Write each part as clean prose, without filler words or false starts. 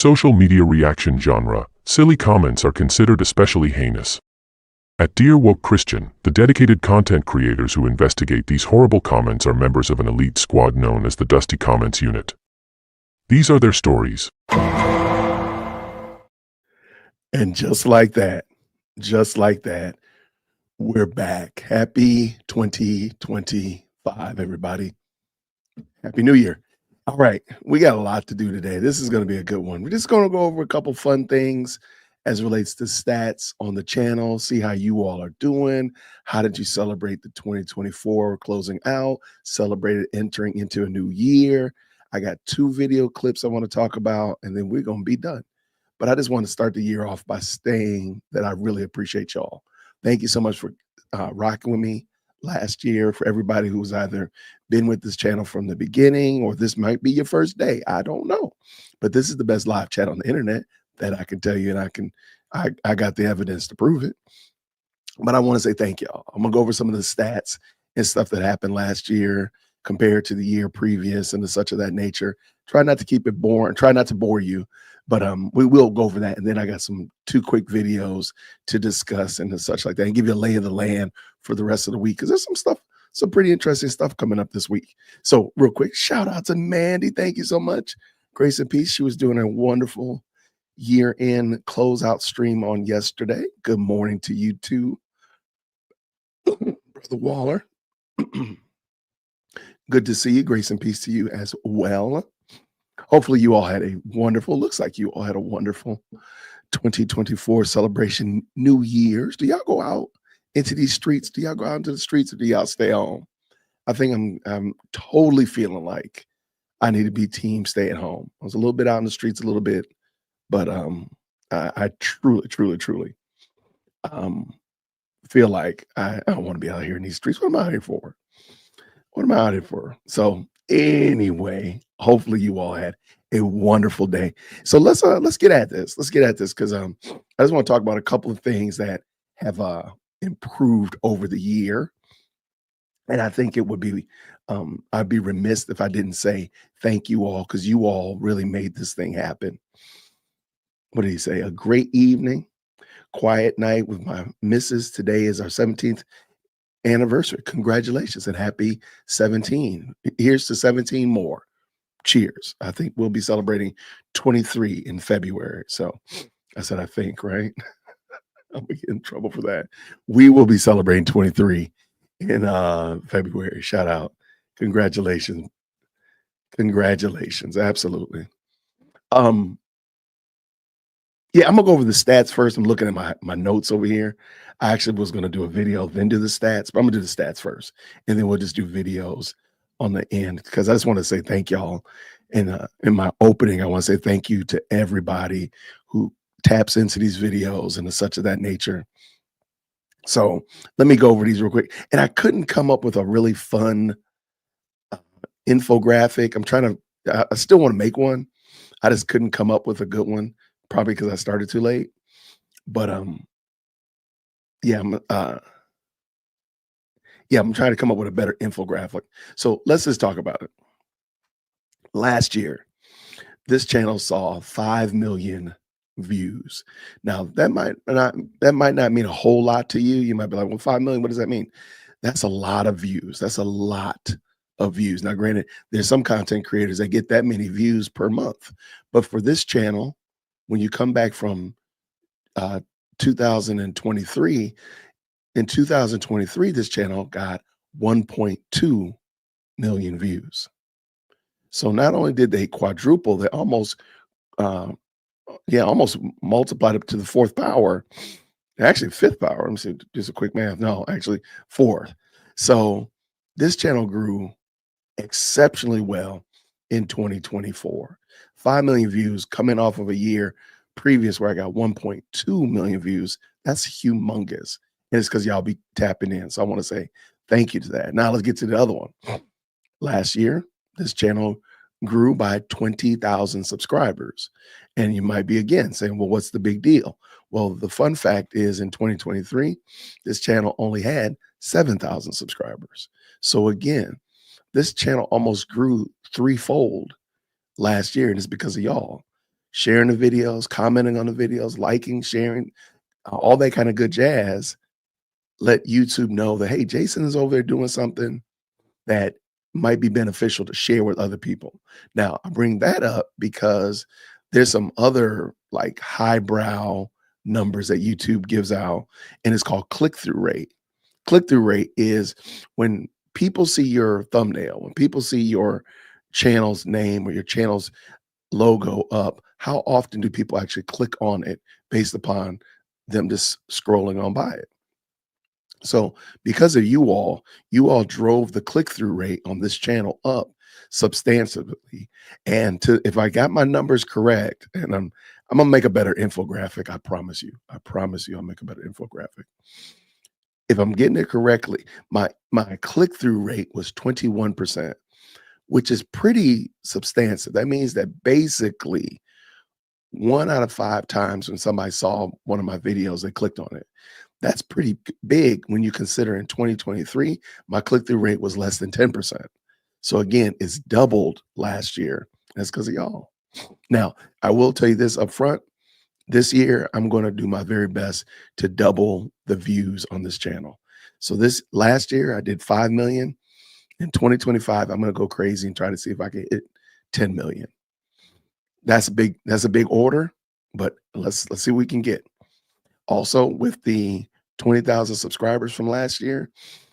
Social media reaction genre, silly comments are considered especially heinous. At Dear Woke Christian, the dedicated content creators who investigate these horrible comments are members of an elite squad known as the Dusty Comments Unit. These are their stories. And just like that, we're back. Happy 2025, everybody. Happy New Year. All right, we got a lot to do today. This is going to be a good one. We're just going to go over a couple fun things as relates to stats on the channel, see how you all are doing. How did you celebrate the 2024 closing out, celebrated entering into a new year? I got 2 video clips I want to talk about, and then we're going to be done. But I just want to start the year off by saying that I really appreciate y'all. Thank you so much for rocking with me last year. For everybody who's either been with this channel from the beginning or this might be your first day, I don't know. But this is the best live chat on the internet that I can tell you, and I got the evidence to prove it. But I want to say thank y'all. I'm gonna go over some of the stats and stuff that happened last year compared to the year previous and such of that nature. Try not to keep it boring, try not to bore you, but we will go over that. And then I got 2 quick videos to discuss and such like that, and give you a lay of the land for the rest of the week, because there's some pretty interesting stuff coming up this week. So real quick, shout out to Mandy. Thank you so much. Grace and peace. She was doing a wonderful year-end closeout stream on yesterday. Good morning to you too, Brother Waller. Good to see you. Grace and peace to you as well. Hopefully you all had a wonderful, looks like you all had a wonderful 2024 celebration, New Year's. Do y'all go out into these streets? Do y'all go out into the streets, or do y'all stay home? I think I'm totally feeling like I need to be team stay at home. I was a little bit out in the streets a little bit, but I truly feel like I don't want to be out here in these streets. What am I out here for? What am I out here for? So anyway, hopefully you all had a wonderful day. So let's get at this. Let's get at this, because I just want to talk about a couple of things that have improved over the year. And I think it would be I'd be remiss if I didn't say thank you all, because you all really made this thing happen. What did he say? A great evening, quiet night with my missus. Today is our 17th anniversary. Congratulations and happy 17. Here's to 17 more. Cheers. I think we'll be celebrating 23 in February. So I said, I think, right? I'm gonna get in trouble for that. We will be celebrating 23 in February. Shout out. Congratulations. Congratulations. Absolutely. Yeah, I'm gonna go over the stats first. I'm looking at my notes over here. I actually was gonna do a video, then do the stats, but I'm gonna do the stats first, and then we'll just do videos on the end, because I just want to say thank y'all. And in my opening, I want to say thank you to everybody who taps into these videos and such of that nature. So let me go over these real quick. And I couldn't come up with a really fun infographic. I still want to make one. I just couldn't come up with a good one, probably because I started too late. But yeah, I'm trying to come up with a better infographic. So let's just talk about it. Last year, this channel saw 5 million views. Now that might not mean a whole lot to you. You might be like, well, 5 million, what does that mean? That's a lot of views. That's a lot of views. Now, granted, there's some content creators that get that many views per month, but for this channel, when you come back from 2023, in 2023, this channel got 1.2 million views. So not only did they quadruple, they almost multiplied up to the 4th power. Actually, 5th power. Let me see, just a quick math. No, actually 4th. So this channel grew exceptionally well in 2024. 5 million views coming off of a year previous where I got 1.2 million views. That's humongous. And it's because y'all be tapping in. So I want to say thank you to that. Now let's get to the other one. Last year, this channel grew by 20,000 subscribers. And you might be again saying, well, what's the big deal? Well, the fun fact is in 2023, this channel only had 7,000 subscribers. So again, this channel almost grew 3-fold last year, and it's because of y'all. sharing the videos, commenting on the videos, liking, sharing, all that kind of good jazz, let YouTube know that, hey, Jason is over there doing something that might be beneficial to share with other people. Now, I bring that up because there's some other like highbrow numbers that YouTube gives out, and it's called click-through rate. Click-through rate is when people see your thumbnail, when people see your channel's name or your channel's logo up, how often do people actually click on it based upon them just scrolling on by it? So because of you all drove the click-through rate on this channel up substantially. And to if I got my numbers correct, and I'm gonna make a better infographic, I promise you. I promise you I'll make a better infographic. If I'm getting it correctly, my click-through rate was 21%, which is pretty substantive. That means that basically 1 out of 5 times when somebody saw one of my videos, they clicked on it. That's pretty big when you consider in 2023, my click-through rate was less than 10%. So again, it's doubled last year. That's because of y'all. Now, I will tell you this up front. This year, I'm going to do my very best to double the views on this channel. So this last year, I did 5 million. In 2025, I'm going to go crazy and try to see if I can hit 10 million. That's a big order, but let's see what we can get. Also, with the 20,000 subscribers from last year,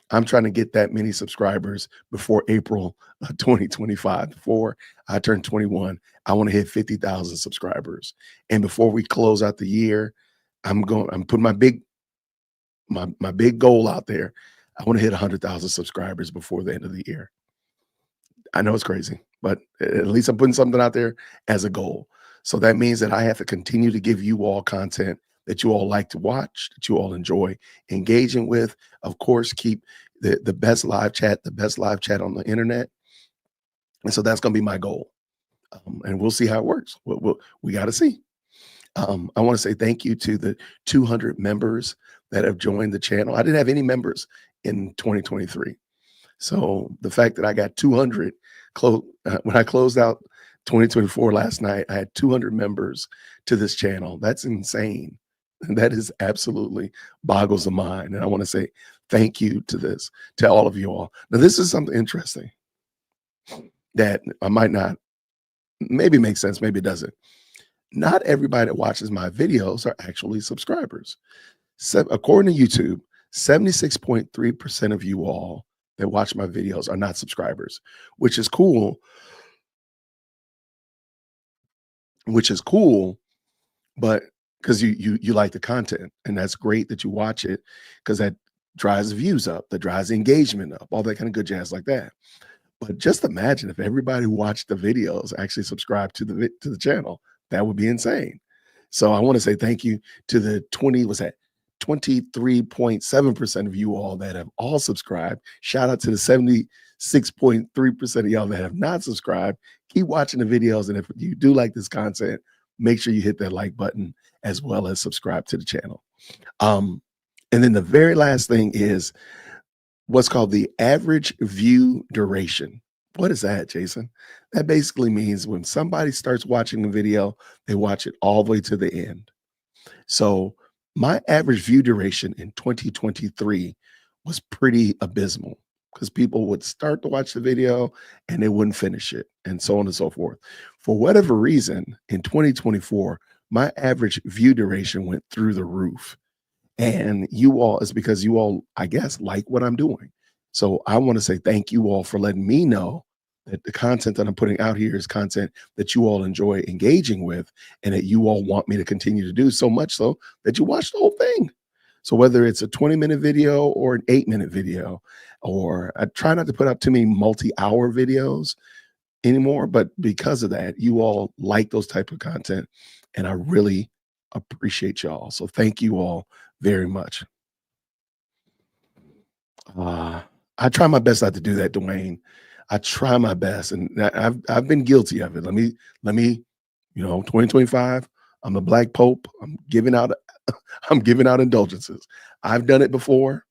I'm trying to get that many subscribers before April of 2025. Before I turn 21, I want to hit 50,000 subscribers. And before we close out the year, I'm putting my big goal out there. I want to hit 100,000 subscribers before the end of the year. I know it's crazy, but at least I'm putting something out there as a goal. So that means that I have to continue to give you all content that you all like to watch, that you all enjoy engaging with. Of course, keep the best live chat, on the internet. And so that's going to be my goal. And we'll see how it works. We got to see. I want to say thank you to the 200 members that have joined the channel. I didn't have any members in 2023. So the fact that I got 200 when I closed out 2024 last night, I had 200 members to this channel. That's insane. And that is absolutely boggles the mind. And I want to say thank you to all of you all. Now, this is something interesting that I might not, maybe makes sense, maybe it doesn't. Not everybody that watches my videos are actually subscribers. So, according to YouTube, 76.3% of you all that watch my videos are not subscribers, which is cool. But because you like the content, and that's great that you watch it, because that drives the views up, that drives the engagement up, all that kind of good jazz like that. But just imagine if everybody who watched the videos actually subscribed to the channel. That would be insane. So I want to say thank you to the 23.7% of you all that have all subscribed. Shout out to the 76.3% of y'all that have not subscribed. Keep watching the videos, and if you do like this content, make sure you hit that like button as well as subscribe to the channel. And then the very last thing is what's called the average view duration. What is that, Jason? That basically means when somebody starts watching the video, they watch it all the way to the end. So my average view duration in 2023 was pretty abysmal, because people would start to watch the video and they wouldn't finish it, and so on and so forth. For whatever reason, in 2024, my average view duration went through the roof. And you all, is because you all, I guess, like what I'm doing. So I want to say thank you all for letting me know that the content that I'm putting out here is content that you all enjoy engaging with, and that you all want me to continue to do, so much so that you watch the whole thing. So whether it's a 20-minute video or an 8-minute video, or I try not to put out too many multi-hour videos anymore, but because of that, you all like those type of content, and I really appreciate y'all. So thank you all very much. I try my best not to do that, Dwayne. I try my best, and I've been guilty of it. Let me, 2025. I'm the Black Pope. I'm giving out indulgences. I've done it before.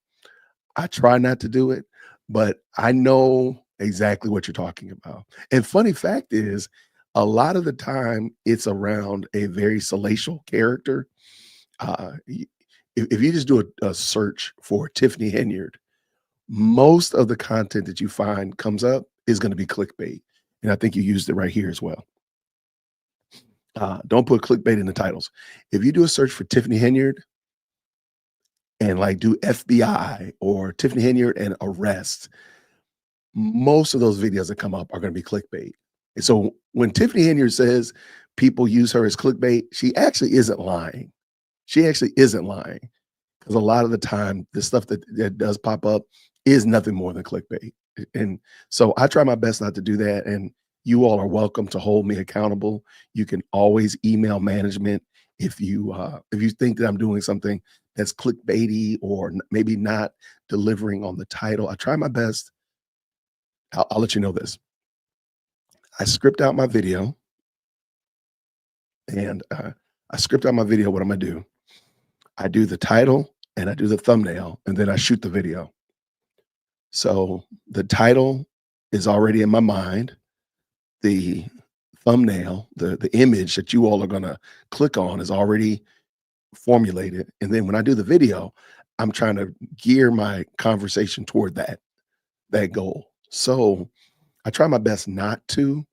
I try not to do it, but I know exactly what you're talking about. And funny fact is, A lot of the time, it's around a very salacial character. Y if you just do a search for Tiffany Henyard, most of the content that you find comes up is gonna be clickbait, and I think you used it right here as well. Don't put clickbait in the titles. If you do a search for Tiffany Henyard and, like, do FBI or Tiffany Henyard and arrest, most of those videos that come up are gonna be clickbait. And so when Tiffany Henyard says people use her as clickbait, she actually isn't lying. She actually isn't lying, because a lot of the time, the stuff that does pop up is nothing more than clickbait. And so I try my best not to do that, and you all are welcome to hold me accountable. You can always email management if you think that I'm doing something that's clickbaity or maybe not delivering on the title. I try my best. I'll let you know this. I script out my video, and I script out my video. What I'm gonna do? I do the title and I do the thumbnail, and then I shoot the video. So the title is already in my mind. The thumbnail, the image that you all are gonna click on is already formulated. And then when I do the video, I'm trying to gear my conversation toward that goal. So I try my best not to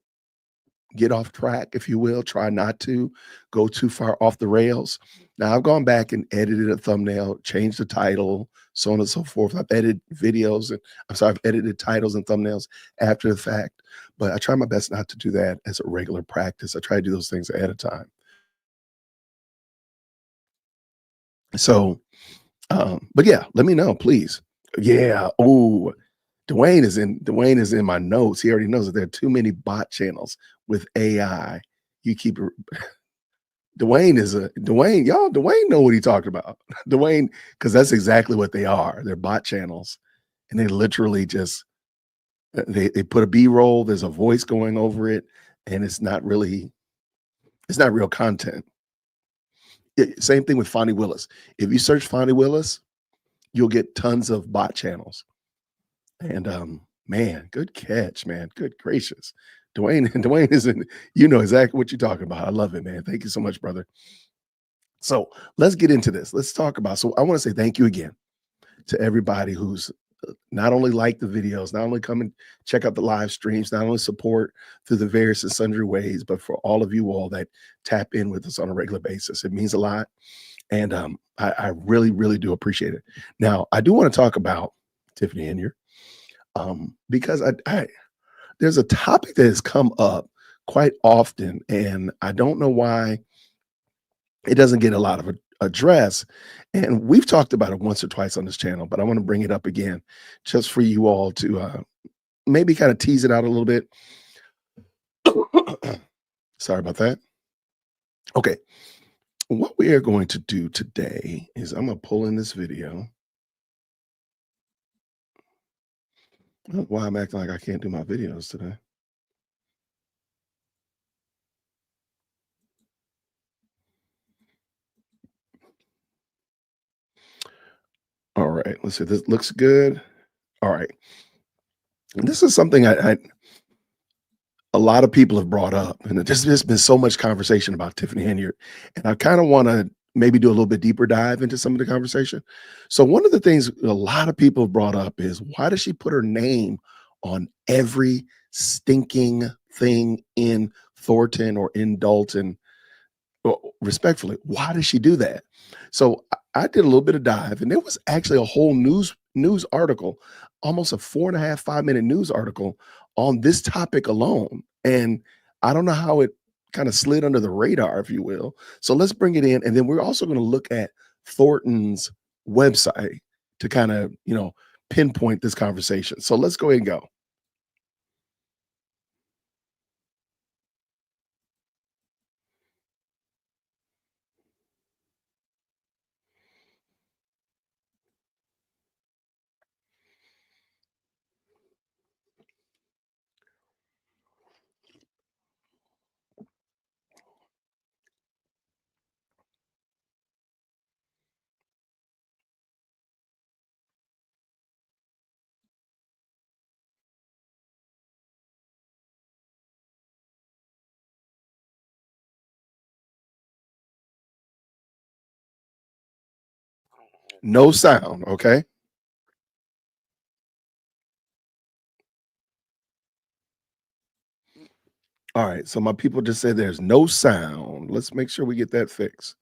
get off track, if you will, try not to go too far off the rails. Now, I've gone back and edited a thumbnail, changed the title, so on and so forth. I've edited videos and I've edited titles and thumbnails after the fact, but I try my best not to do that as a regular practice. I try to do those things ahead of time. So, but yeah, let me know, please. Yeah. Oh, Dwayne is in my notes. He already knows that there are too many bot channels with AI. You keep Dwayne know what he talked about. Dwayne, because that's exactly what they are. They're bot channels, and they literally just they put a B-roll, there's a voice going over it, and it's not real content. Same thing with Fonnie Willis. If you search Fonnie Willis, you'll get tons of bot channels. And man, good catch, man. Good gracious. Dwayne isn't, you know exactly what you're talking about. I love it, man. Thank you so much, brother. So let's get into this. Let's talk about. So I want to say thank you again to everybody who's not only like the videos, not only come and check out the live streams, not only support through the various and sundry ways, but for all of you all that tap in with us on a regular basis. It means a lot. And I really, really do appreciate it. Now, I do want to talk about Tiffany Henyard, because I there's a topic that has come up quite often, and I don't know why it doesn't get a lot of address. And we've talked about it once or twice on this channel, but I want to bring it up again just for you all to maybe kind of tease it out a little bit. Sorry about that. Okay. What we are going to do today is I'm going to pull in this video. I don't know why I'm acting like I can't do my videos today. All right. Let's see. This looks good. All right. And this is something I a lot of people have brought up, and there's been so much conversation about Tiffany Henyard, and I kind of want to maybe do a little bit deeper dive into some of the conversation. So one of the things a lot of people have brought up is, why does she put her name on every stinking thing in Thornton or in Dalton? Well, respectfully, why does she do that? So I did a little bit of dive, and there was actually a whole news article, almost a 4.5, 5 minute news article on this topic alone. And I don't know how it kind of slid under the radar, if you will. So let's bring it in, and then we're also going to look at Thornton's website to kind of pinpoint this conversation. So let's go ahead and go. No sound, okay? All right, so my people just said there's no sound. Let's make sure we get that fixed.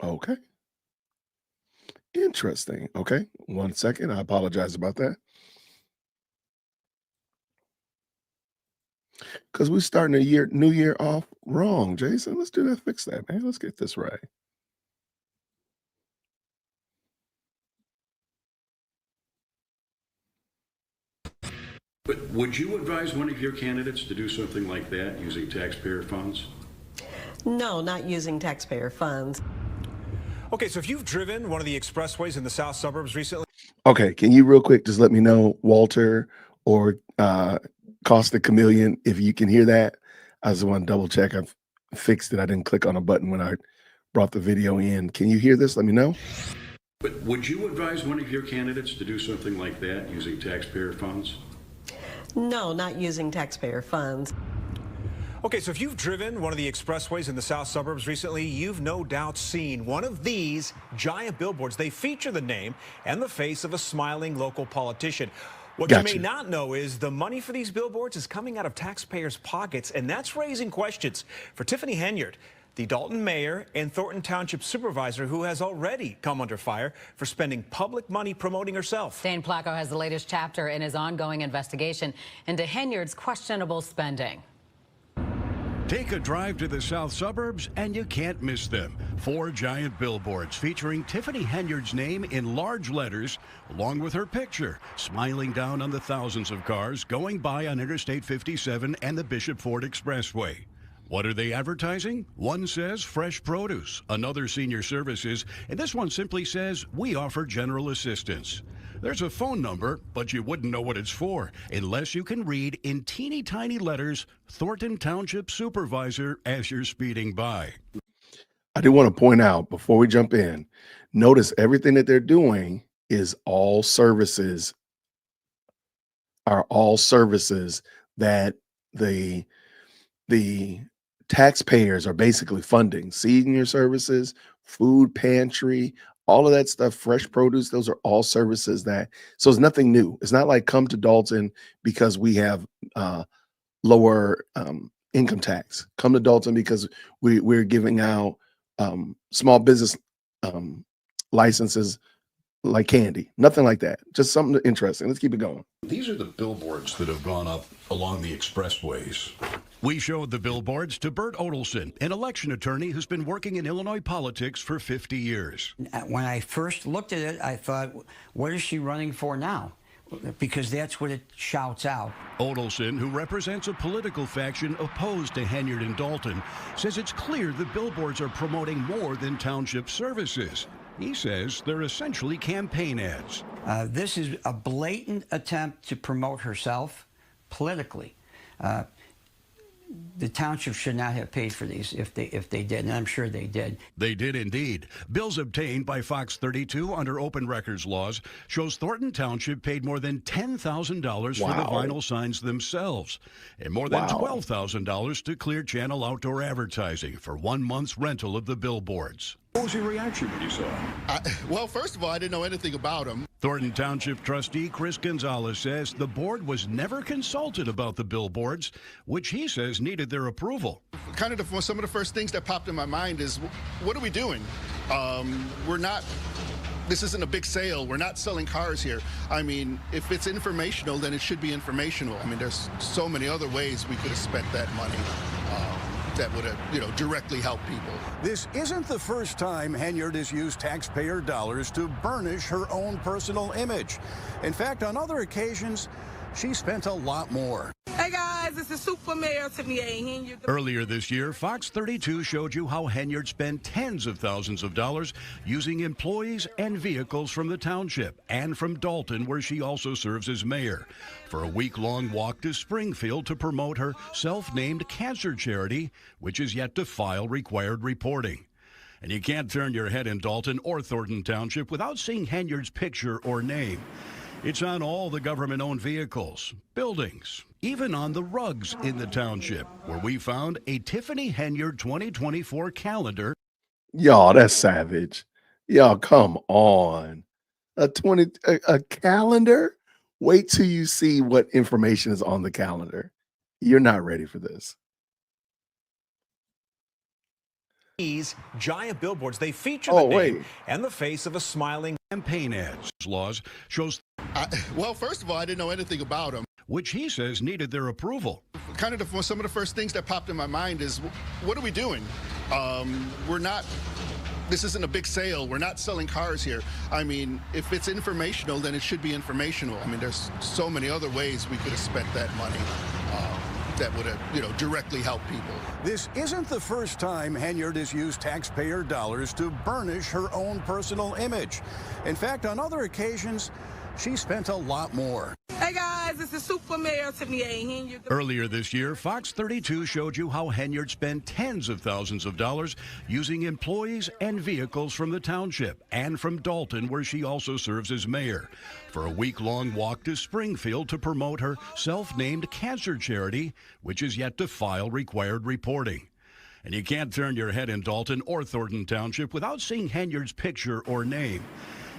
Okay. Interesting. Okay. 1 second. I apologize about that. Because we're starting a new year off wrong, Jason. Let's do that. Fix that, man. Let's get this right. But would you advise one of your candidates to do something like that using taxpayer funds? No, not using taxpayer funds. Okay, so if you've driven one of the expressways in the south suburbs recently. Okay, can you real quick just let me know, Walter or Costa Chameleon, if you can hear that? I just want to double check. I've fixed it. I didn't click on a button when I brought the video in. Can you hear this? Let me know. But would you advise one of your candidates to do something like that using taxpayer funds? No, not using taxpayer funds. Okay, so if you've driven one of the expressways in the south suburbs recently, you've no doubt seen one of these giant billboards. They feature the name and the face of a smiling local politician. What you may not know is the money for these billboards is coming out of taxpayers' pockets, and that's raising questions for Tiffany Henyard, the Dalton mayor and Thornton Township supervisor, who has already come under fire for spending public money promoting herself. Dane Placco has the latest chapter in his ongoing investigation into Henyard's questionable spending. Take a drive to the south suburbs and you can't miss them. 4 giant billboards featuring Tiffany Henyard's name in large letters, along with her picture, smiling down on the thousands of cars going by on Interstate 57 and the Bishop Ford Expressway. What are they advertising? One says fresh produce, another senior services, and this one simply says we offer general assistance. There's a phone number, but you wouldn't know what it's for unless you can read in teeny tiny letters, Thornton Township Supervisor, as you're speeding by. I do want to point out before we jump in, notice everything that they're doing is all services that the taxpayers are basically funding. Senior services, food pantry, all of that stuff, fresh produce, those are all services so it's nothing new. It's not like come to Dalton because we have lower income tax. Come to Dalton because we're giving out small business licenses like candy. Nothing like that. Just something interesting. Let's keep it going. These are the billboards that have gone up along the expressways. We showed the billboards to Bert Odelson, an election attorney who's been working in Illinois politics for 50 years. When I first looked at it, I thought, what is she running for now? Because that's what it shouts out. Odelson, who represents a political faction opposed to Henyard and Dalton, says it's clear the billboards are promoting more than township services. He says they're essentially campaign ads. This is a blatant attempt to promote herself politically. The township should not have paid for these if they did, and I'm sure they did. They did indeed. Bills obtained by Fox 32 under open records laws shows Thornton Township paid more than $10,000 for the vinyl signs themselves, and more than $12,000 to Clear Channel Outdoor Advertising for 1 month's rental of the billboards. What was your reaction when you saw it? Well, first of all, I didn't know anything about them. Thornton Township trustee Chris Gonzalez says the board was never consulted about the billboards, which he says needed their approval. Kind of some of the first things that popped in my mind is, what are we doing? This isn't a big sale. We're not selling cars here. I mean, if it's informational, then it should be informational. I mean, there's so many other ways we could have spent that money. That would have, directly helped people. This isn't the first time Henyard has used taxpayer dollars to burnish her own personal image. In fact, on other occasions, she spent a lot more. Hey guys, this is Super Mayor Tiffany A. Henyard. Earlier this year, Fox 32 showed you how Henyard spent tens of thousands of dollars using employees and vehicles from the township and from Dalton, where she also serves as mayor, for a week-long walk to Springfield to promote her self-named cancer charity, which is yet to file required reporting. And you can't turn your head in Dalton or Thornton Township without seeing Henyard's picture or name. It's on all the government-owned vehicles, buildings, even on the rugs in the township, where we found a Tiffany Henyard 2024 calendar. Y'all, that's savage. Y'all, come on. A calendar? Wait till you see what information is on the calendar. You're not ready for this. These giant billboards, they feature Oh, the name wait. and the face of a smiling Campaign ads laws shows Well, first of all, I didn't know anything about them. which he says needed their approval. Kind of some of the first things that popped in my mind is, what are we doing? We're not. This isn't a big sale. We're not selling cars here. I mean, if it's informational, then it should be informational. I mean, there's so many other ways we could have spent that money that would have, directly helped people. This isn't the first time Henyard has used taxpayer dollars to burnish her own personal image. In fact, on other occasions, she spent a lot more. Hey guys, this is Super Mayor Tiffany A. Henyard. Earlier this year, Fox 32 showed you how Henyard spent tens of thousands of dollars using employees and vehicles from the township and from Dalton, where she also serves as mayor, for a week-long walk to Springfield to promote her self-named cancer charity, which is yet to file required reporting. And you can't turn your head in Dalton or Thornton Township without seeing Henyard's picture or name.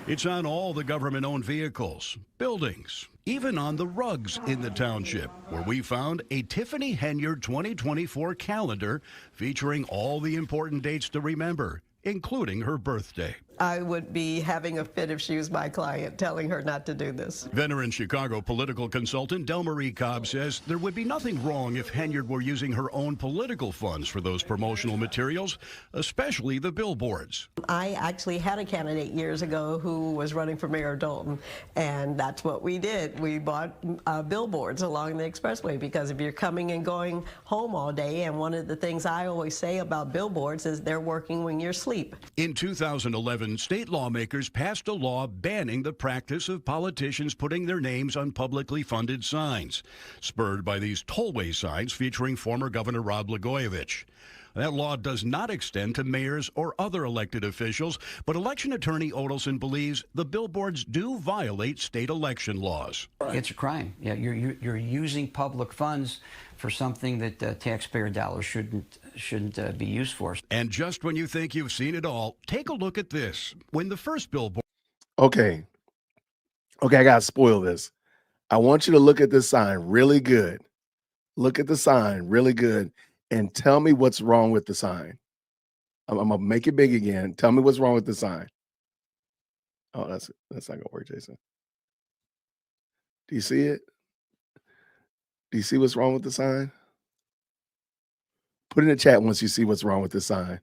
It's on all the government-owned vehicles, buildings, even on the rugs in the township, where we found a Tiffany Henyard 2024 calendar featuring all the important dates to remember, including her birthday. I would be having a fit if she was my client, telling her not to do this. Veteran Chicago political consultant Delmarie Cobb says there would be nothing wrong if Henyard were using her own political funds for those promotional materials, especially the billboards. I actually had a candidate years ago who was running for mayor of Dalton, and that's what we did. We bought billboards along the expressway, because if you're coming and going home all day, and one of the things I always say about billboards is they're working when you're asleep. In 2011, state lawmakers passed a law banning the practice of politicians putting their names on publicly funded signs, spurred by these tollway signs featuring former Governor Rod Blagojevich. That law does not extend to mayors or other elected officials, but election attorney Odelson believes the billboards do violate state election laws. It's a crime. Yeah, you're using public funds for something that taxpayer dollars shouldn't be used for. And just when you think you've seen it all, take a look at this. When the first billboard... Okay, I gotta spoil this. I want you to look at this sign really good. Look at the sign really good and tell me what's wrong with the sign. I'm gonna make it big again. Tell me what's wrong with the sign. Oh, that's not gonna work, Jason. Do you see it? Do you see what's wrong with the sign? Put in the chat once you see what's wrong with the sign.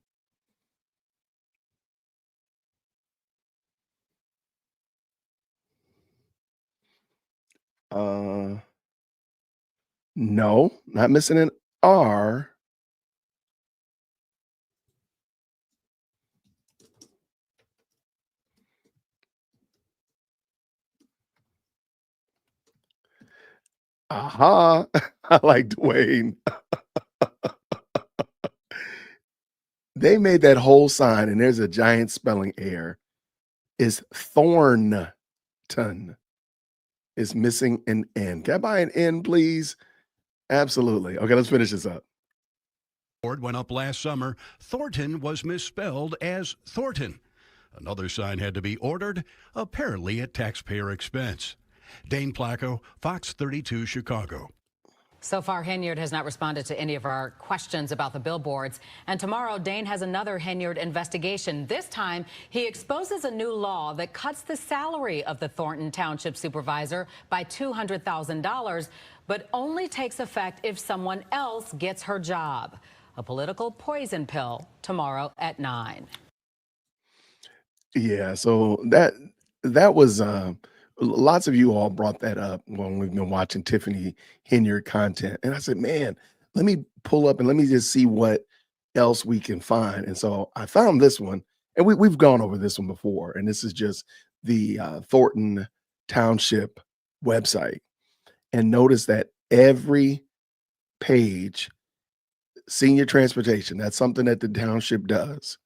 No, not missing an R. Aha. I like Dwayne. They made that whole sign, and there's a giant spelling error. It's Thornton. It's missing an N. Can I buy an N, please? Absolutely. Okay, let's finish this up. went up last summer, Thornton was misspelled as Thornton. Another sign had to be ordered, apparently at taxpayer expense. Dane Placco, Fox 32 Chicago. So far, Henyard has not responded to any of our questions about the billboards. And tomorrow, Dane has another Henyard investigation. This time, he exposes a new law that cuts the salary of the Thornton Township supervisor by $200,000, but only takes effect if someone else gets her job. A political poison pill tomorrow at 9. Yeah, so that was lots of you all brought that up when we've been watching Tiffany Henyard content. And I said, man, let me pull up and let me just see what else we can find. And so I found this one, and we've gone over this one before. And this is just the Thornton Township website. And notice that every page, senior transportation, that's something that the township does.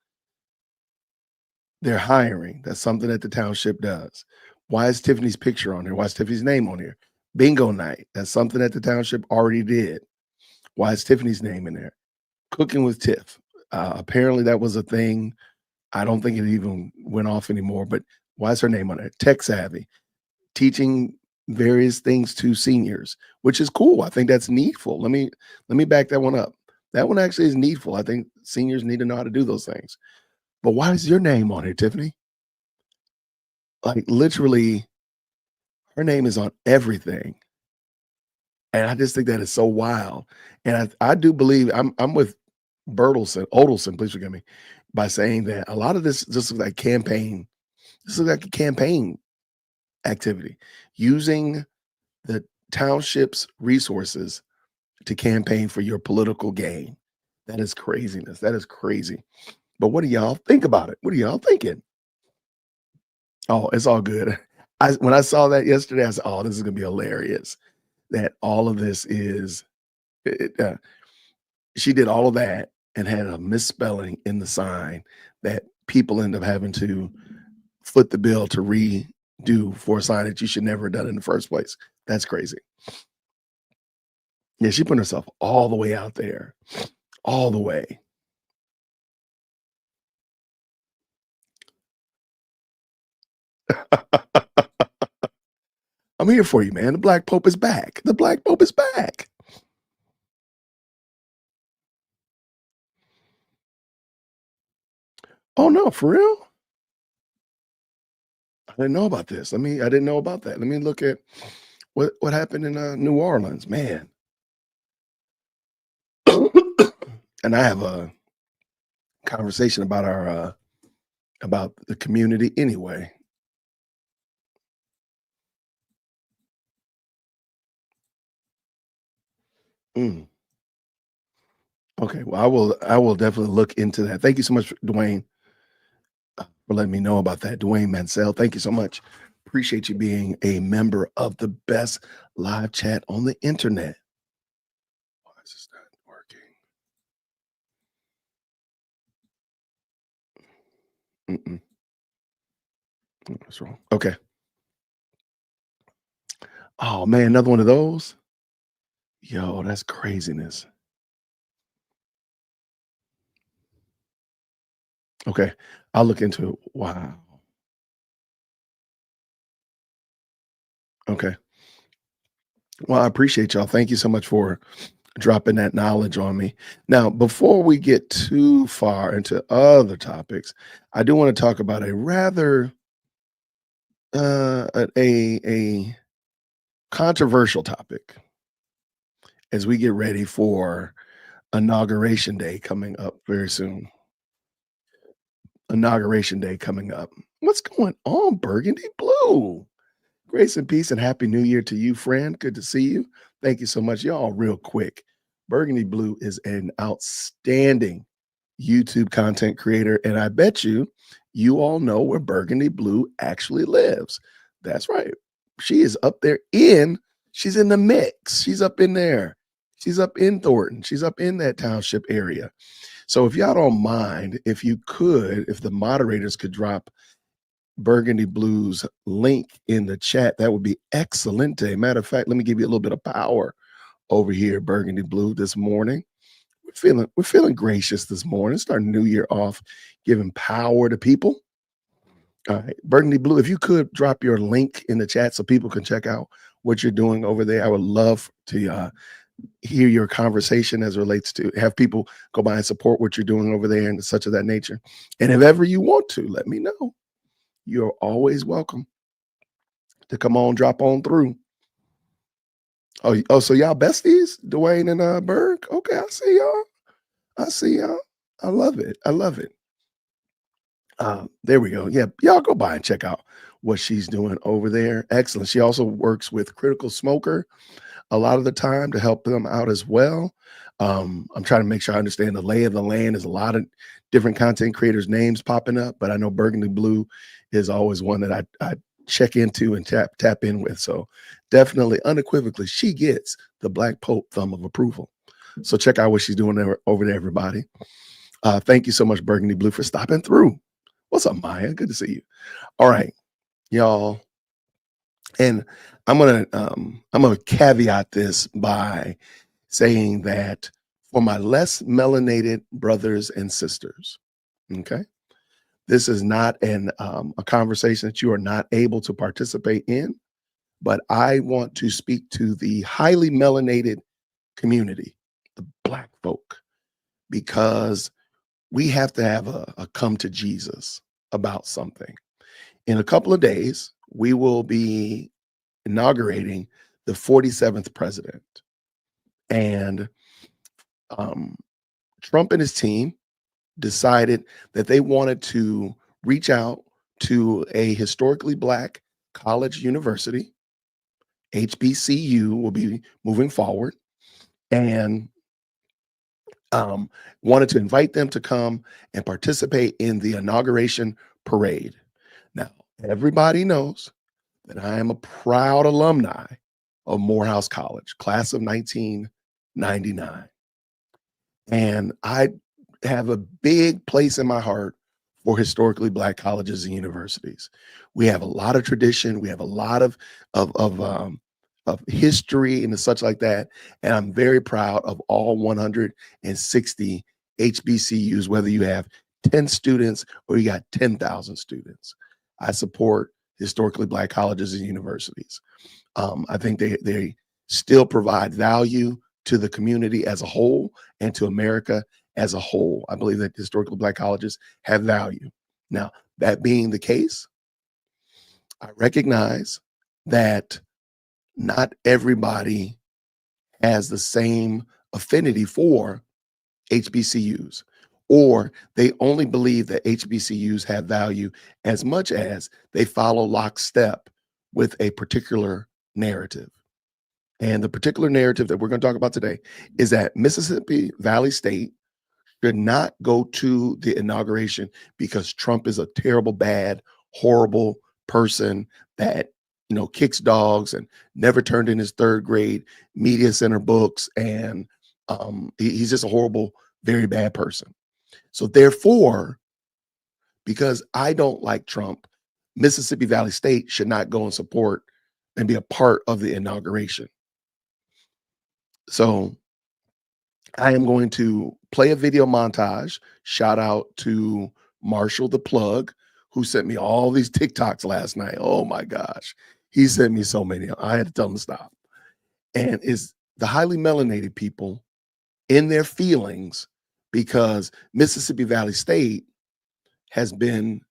They're hiring. That's something that the township does. Why is Tiffany's picture on here? Why is Tiffany's name on here? Bingo night. That's something that the township already did. Why is Tiffany's name in there? Cooking with Tiff. Apparently that was a thing I don't think it even went off anymore, but why is her name on it? Tech Savvy, teaching various things to seniors, which is cool. I think that's needful. Let me back that one up. That one actually is needful. I think seniors need to know how to do those things. But why is your name on here, Tiffany? Like literally, her name is on everything. And I just think that is so wild. And I do believe I'm with Odelson, please forgive me, by saying that a lot of this just looks like campaign. This looks like a campaign activity, using the township's resources to campaign for your political gain. That is craziness. That is crazy. But what do y'all think about it? What are y'all thinking? Oh, it's all good. When I saw that yesterday, I said, "Oh, this is gonna be hilarious." That all of this is, she did all of that and had a misspelling in the sign that people end up having to foot the bill to redo for a sign that you should never have done in the first place. That's crazy. Yeah, she put herself all the way out there, all the way. I'm here for you, man. The Black Pope is back. The Black Pope is back. Oh no, for real? I didn't know about this. I didn't know about that. Let me look at what happened in New Orleans, man. And I have a conversation about our about the community anyway. Mm. Okay, well, I will definitely look into that. Thank you so much, Dwayne, for letting me know about that. Dwayne Mansell, thank you so much. Appreciate you being a member of the best live chat on the internet. Why is this not working? What's wrong? Okay. Oh man, another one of those. Yo, that's craziness. Okay, I'll look into it. Wow. Okay. Well, I appreciate y'all. Thank you so much for dropping that knowledge on me. Now, before we get too far into other topics, I do want to talk about a rather a controversial topic as we get ready for Inauguration Day coming up very soon. Inauguration Day coming up. What's going on, Burgundy Blue? Grace and peace and happy new year to you, friend. Good to see you. Thank you so much. Y'all, real quick. Burgundy Blue is an outstanding YouTube content creator, and I bet you all know where Burgundy Blue actually lives. That's right. She is up there she's in the mix. She's up in there. She's up in Thornton. She's up in that township area. So if y'all don't mind, if the moderators could drop Burgundy Blue's link in the chat, that would be excellent. Matter of fact, let me give you a little bit of power over here, Burgundy Blue, this morning. We're feeling gracious this morning. Starting New Year off, giving power to people. All right, Burgundy Blue, if you could drop your link in the chat so people can check out what you're doing over there. I would love to hear your conversation as it relates to have people go by and support what you're doing over there and such of that nature. And if ever you want to, let me know. You're always welcome to come on, drop on through. Oh, so y'all besties, Dwayne and Berg? Okay, I see y'all. I see y'all. I love it. I love it. There we go. Yeah, y'all go by and check out what she's doing over there. Excellent. She also works with Critical Smoker a lot of the time to help them out as well. I'm trying to make sure I understand the lay of the land. There's a lot of different content creators' names popping up, but I know Burgundy Blue is always one that I check into and tap in with. So definitely, unequivocally, she gets the Black Pope thumb of approval. So check out what she's doing over there, everybody. Thank you so much, Burgundy Blue, for stopping through. What's up, Maya? Good to see you. All right, y'all. And I'm gonna caveat this by saying that for my less melanated brothers and sisters, okay, This is not a conversation that you are not able to participate in, but I want to speak to the highly melanated community, the Black folk, because we have to have a come to Jesus about something. In a couple of days, we will be inaugurating the 47th president. And Trump and his team decided that they wanted to reach out to a historically Black college university. HBCU will be moving forward, and wanted to invite them to come and participate in the inauguration parade. Now, everybody knows that I am a proud alumni of Morehouse College, class of 1999. And I have a big place in my heart for historically Black colleges and universities. We have a lot of tradition. We have a lot of history and such like that. And I'm very proud of all 160 HBCUs, whether you have 10 students or you got 10,000 students. I support historically Black colleges and universities. I think they still provide value to the community as a whole and to America as a whole. I believe that historically Black colleges have value. Now, that being the case, I recognize that not everybody has the same affinity for HBCUs, or they only believe that HBCUs have value as much as they follow lockstep with a particular narrative. And the particular narrative that we're going to talk about today is that Mississippi Valley State should not go to the inauguration because Trump is a terrible, bad, horrible person that, you know, kicks dogs and never turned in his third grade media center books. And he's just a horrible, very bad person. So therefore, because I don't like Trump, Mississippi Valley State should not go and support and be a part of the inauguration. So I am going to play a video montage. Shout out to Marshall the Plug, who sent me all these TikToks last night. Oh my gosh. He sent me so many. I had to tell him to stop. And it's the highly melanated people in their feelings because Mississippi Valley State has been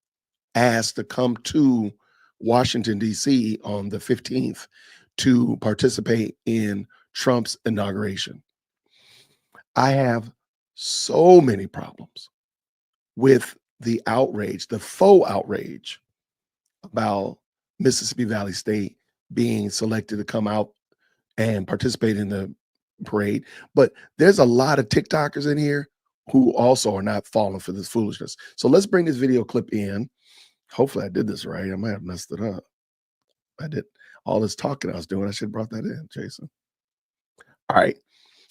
asked to come to Washington, D.C. on the 15th to participate in Trump's inauguration. I have so many problems with the outrage, the faux outrage about Mississippi Valley State being selected to come out and participate in the parade. But there's a lot of TikTokers in here who also are not falling for this foolishness. So let's bring this video clip in. Hopefully I did this right. I might have messed it up. I did all this talking I was doing. I should have brought that in, Jason. All right.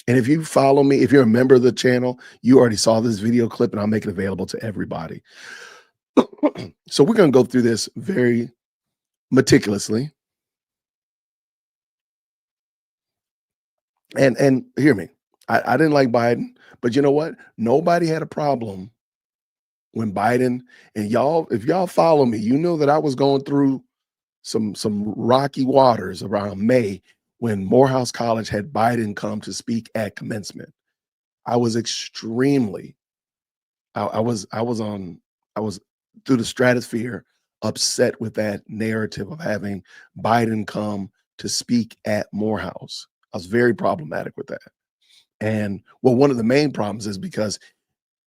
And if you follow me, if you're a member of the channel, you already saw this video clip and I'll make it available to everybody. So we're going to go through this very meticulously. And hear me, I didn't like Biden, but you know what? Nobody had a problem when Biden, and y'all, if y'all follow me, you know that I was going through some rocky waters around May when Morehouse College had Biden come to speak at commencement. I was extremely, I was through the stratosphere upset with that narrative of having Biden come to speak at Morehouse. I was very problematic with that. And well, one of the main problems is because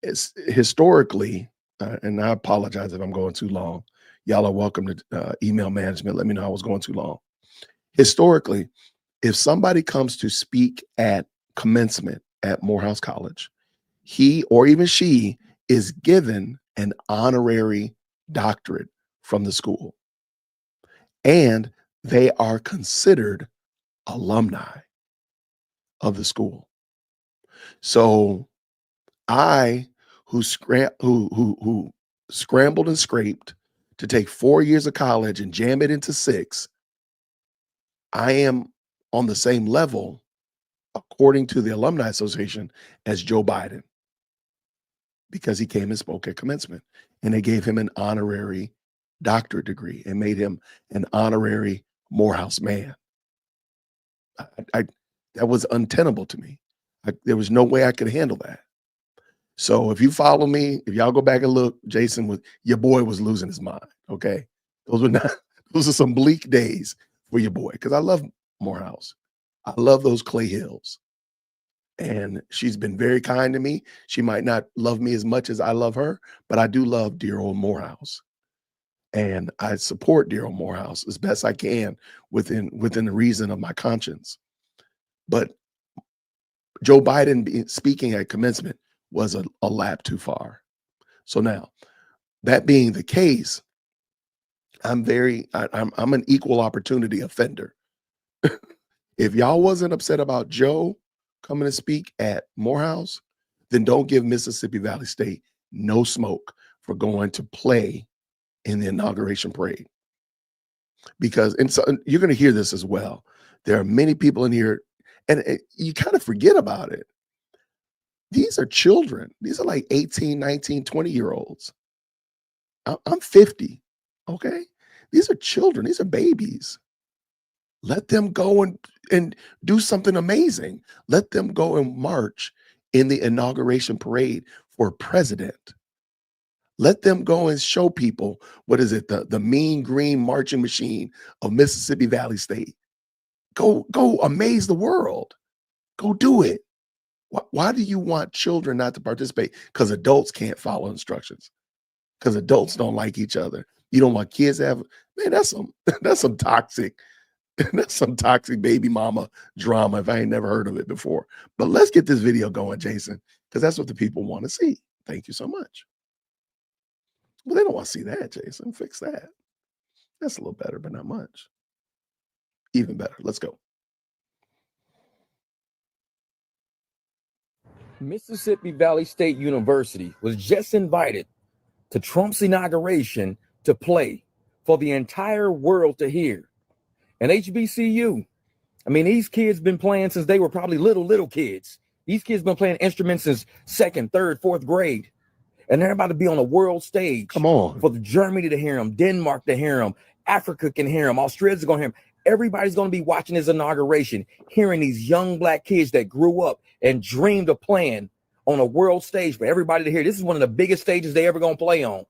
it's historically, and I apologize if I'm going too long. Y'all are welcome to email management. Let me know I was going too long. Historically, if somebody comes to speak at commencement at Morehouse College, he or even she is given an honorary doctorate from the school. And they are considered alumni of the school. So I, who scrambled and scraped to take 4 years of college and jam it into 6, I am on the same level, according to the Alumni Association, as Joe Biden. because he came and spoke at commencement. And they gave him an honorary doctorate degree and made him an honorary Morehouse man. That was untenable to me. There was no way I could handle that. So if you follow me, if y'all go back and look, your boy was losing his mind. Okay. Those are some bleak days for your boy. Cause I love Morehouse. I love those Clay Hills. And she's been very kind to me. She might not love me as much as I love her, but I do love dear old Morehouse. And I support dear old Morehouse as best I can within the reason of my conscience. But Joe Biden speaking at commencement was a lap too far. So now, that being the case, I'm an equal opportunity offender. If y'all wasn't upset about Joe coming to speak at Morehouse, then don't give Mississippi Valley State no smoke for going to play in the inauguration parade. Because, and so you're going to hear this as well. There are many people in here, and you kind of forget about it. These are children. These are like 18, 19, 20-year-olds. I'm 50, okay? These are children. These are babies. Let them go and do something amazing. Let them go and march in the inauguration parade for president. Let them go and show people, what is it, the mean green marching machine of Mississippi Valley State. Go amaze the world. Go do it. Why do you want children not to participate? Because adults can't follow instructions. Because adults don't like each other. You don't want kids to have, man, that's some toxic, that's some toxic baby mama drama if I ain't never heard of it before. But let's get this video going, Jason, because that's what the people want to see. Thank you so much. Well, they don't want to see that, Jason. Fix that. That's a little better, but not much. Even better. Let's go. Mississippi Valley State University was just invited to Trump's inauguration to play for the entire world to hear. And HBCU, I mean, these kids been playing since they were probably little kids. These kids been playing instruments since 2nd, 3rd, 4th grade. And they're about to be on a world stage. Come on. For Germany to hear them, Denmark to hear them, Africa can hear them, Australia's going to hear them. Everybody's going to be watching his inauguration, hearing these young black kids that grew up and dreamed of playing on a world stage for everybody to hear. This is one of the biggest stages they ever going to play on.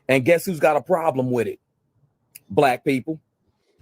And guess who's got a problem with it? Black people.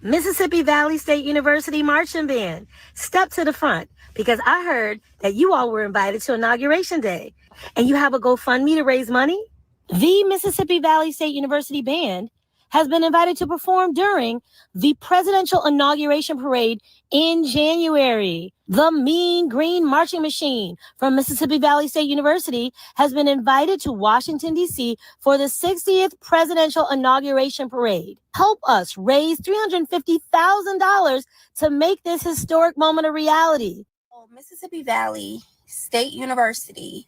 Mississippi Valley State University Marching Band, step to the front, because I heard that you all were invited to Inauguration Day and you have a GoFundMe to raise money. The Mississippi Valley State University Band has been invited to perform during the presidential inauguration parade in January. The Mean Green Marching Machine from Mississippi Valley State University has been invited to Washington, D.C. for the 60th presidential inauguration parade. Help us raise $350,000 to make this historic moment a reality. Mississippi Valley State University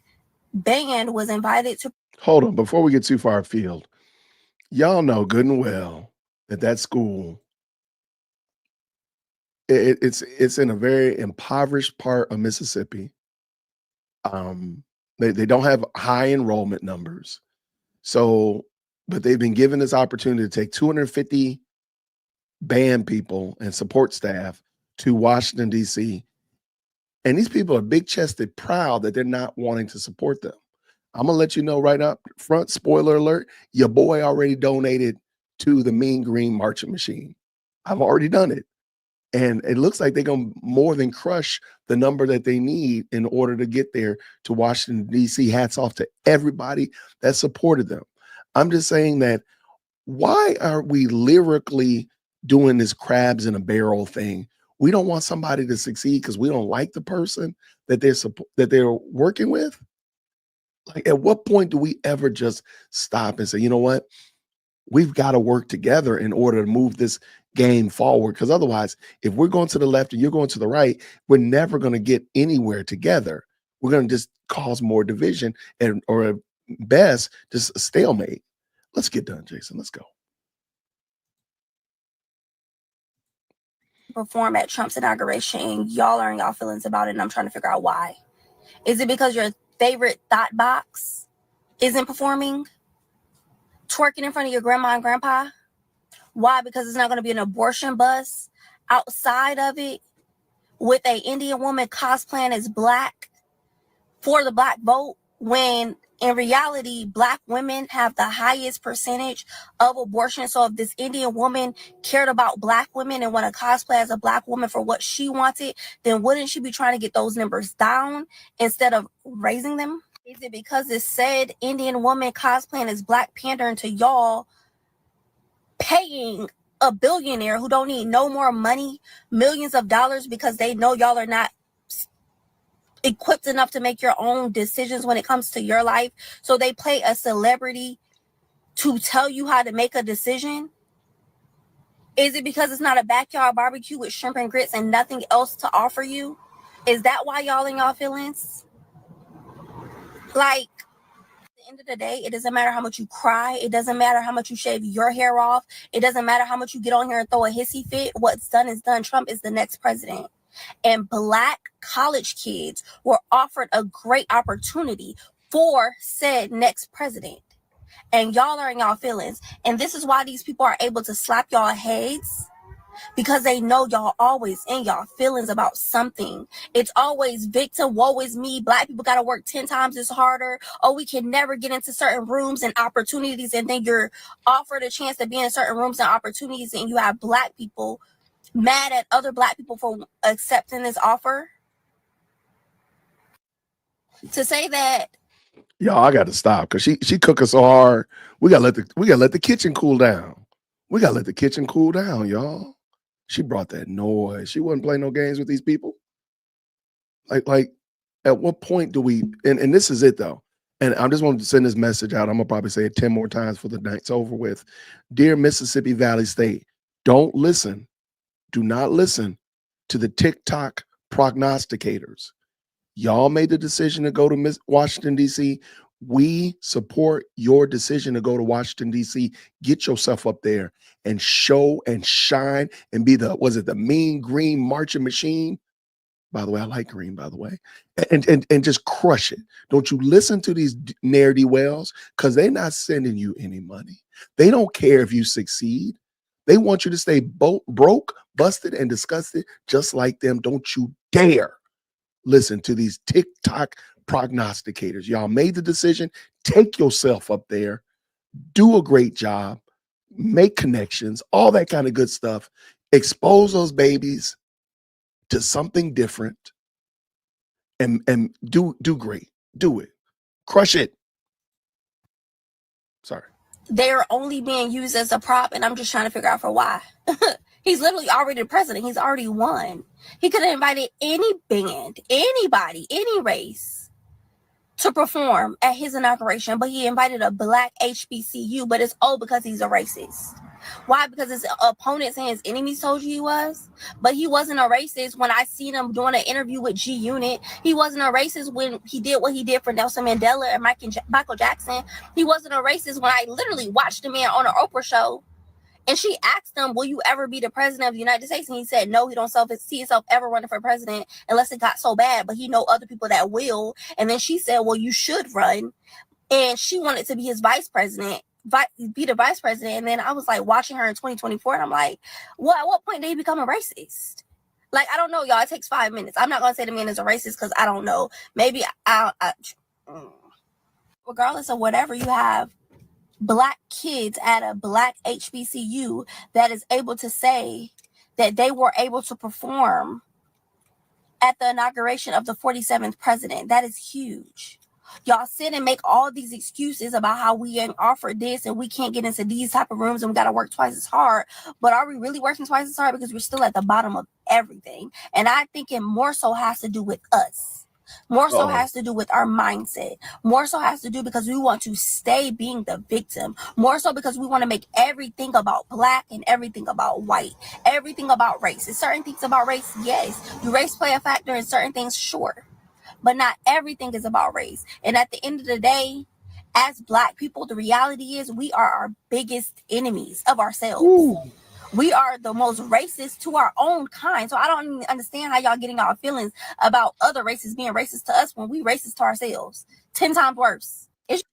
band was invited to. Hold on, before we get too far afield, y'all know good and well that school, it's in a very impoverished part of Mississippi. They don't have high enrollment numbers. So, but they've been given this opportunity to take 250 band people and support staff to Washington, D.C. And these people are big-chested, proud that they're not wanting to support them. I'm going to let you know right up front, spoiler alert, your boy already donated to the Mean Green Marching Machine. I've already done it. And it looks like they're going to more than crush the number that they need in order to get there to Washington, D.C. Hats off to everybody that supported them. I'm just saying that why are we lyrically doing this crabs in a barrel thing? We don't want somebody to succeed because we don't like the person that they're working with. Like, at what point do we ever just stop and say, you know what? We've got to work together in order to move this game forward. Because otherwise, if we're going to the left and you're going to the right, we're never going to get anywhere together. We're going to just cause more division or at best, just a stalemate. Let's get done, Jason. Let's go. Perform at Trump's inauguration, and y'all are in y'all feelings about it, and I'm trying to figure out why. Is it because your favorite thought box isn't performing, twerking in front of your grandma and grandpa. Why? Because it's not going to be an abortion bus outside of it with a Indian woman cosplaying as black for the black vote, when in reality, black women have the highest percentage of abortion. So if this Indian woman cared about black women and want to cosplay as a black woman for what she wanted, then wouldn't she be trying to get those numbers down instead of raising them? Is it because it said Indian woman cosplaying as Black Panther to y'all paying a billionaire who don't need no more money, millions of dollars, because they know y'all are not equipped enough to make your own decisions when it comes to your life? So they pay a celebrity to tell you how to make a decision? Is it because it's not a backyard barbecue with shrimp and grits and nothing else to offer you? Is that why y'all in y'all feelings? Like, at the end of the day, it doesn't matter how much you cry. It doesn't matter how much you shave your hair off. It doesn't matter how much you get on here and throw a hissy fit. What's done is done. Trump is the next president. And black college kids were offered a great opportunity for said next president. And y'all are in y'all feelings. And this is why these people are able to slap y'all heads, because they know y'all always in y'all feelings about something. It's always victim, woe is me, black people got to work 10 times as harder. Oh, we can never get into certain rooms and opportunities. And then you're offered a chance to be in certain rooms and opportunities, and you have black people mad at other black people for accepting this offer. To say that, Y'all, I got to stop because she cook us so hard. We gotta let the kitchen cool down. We gotta let the kitchen cool down, y'all. She brought that noise. She wasn't playing no games with these people. Like, at what point do we? And this is it though. And I just wanted to send this message out. I'm gonna probably say it 10 more times for the night's over with. Dear Mississippi Valley State, don't listen. Do not listen to the TikTok prognosticators. Y'all made the decision to go to Washington, D.C. We support your decision to go to Washington, D.C. Get yourself up there and show and shine and be the mean green marching machine? By the way, I like green, by the way. And just crush it. Don't you listen to these ne'er-do-wells, because they're not sending you any money. They don't care if you succeed. They want you to stay broke, busted, and disgusted just like them. Don't you dare listen to these TikTok prognosticators. Y'all made the decision. Take yourself up there. Do a great job. Make connections. All that kind of good stuff. Expose those babies to something different. And do great. Do it. Crush it. Sorry. they're only being used as a prop, and I'm just trying to figure out for why. He's literally already the president. He's already won. He could have invited any band, anybody, any race to perform at his inauguration, but he invited a black HBCU, but it's all because he's a racist. Why? Because his opponents and his enemies told you he was. But he wasn't a racist when I seen him doing an interview with G Unit. He wasn't a racist when he did what he did for Nelson Mandela and Michael Jackson. He wasn't a racist when I literally watched the man on an Oprah show. And she asked him, will you ever be the president of the United States? And he said, no, he don't see himself ever running for president unless it got so bad. But he know other people that will. And then she said, well, you should run. And she wanted to be his vice president. Be the vice president. And then I was like watching her in 2024, and I'm like, well, at what point did he become a racist? Like, I don't know, y'all. It takes 5 minutes. I'm not gonna say the man is a racist because I don't know. Maybe regardless of whatever, you have black kids at a black HBCU that is able to say that they were able to perform at the inauguration of the 47th president. That is huge. Y'all sit and make all these excuses about how we ain't offered this and we can't get into these type of rooms and we got to work twice as hard. But are we really working twice as hard? Because we're still at the bottom of everything. And I think it more so has to do with us. More so has to do with our mindset. More so has to do because we want to stay being the victim. More so because we want to make everything about black and everything about white. Everything about race. Is certain things about race? Yes. Do race play a factor in certain things? Sure. But not everything is about race. And at the end of the day, as black people, the reality is we are our biggest enemies of ourselves. Ooh. We are the most racist to our own kind. So I don't even understand how y'all getting our feelings about other races being racist to us when we racist to ourselves. 10 times worse.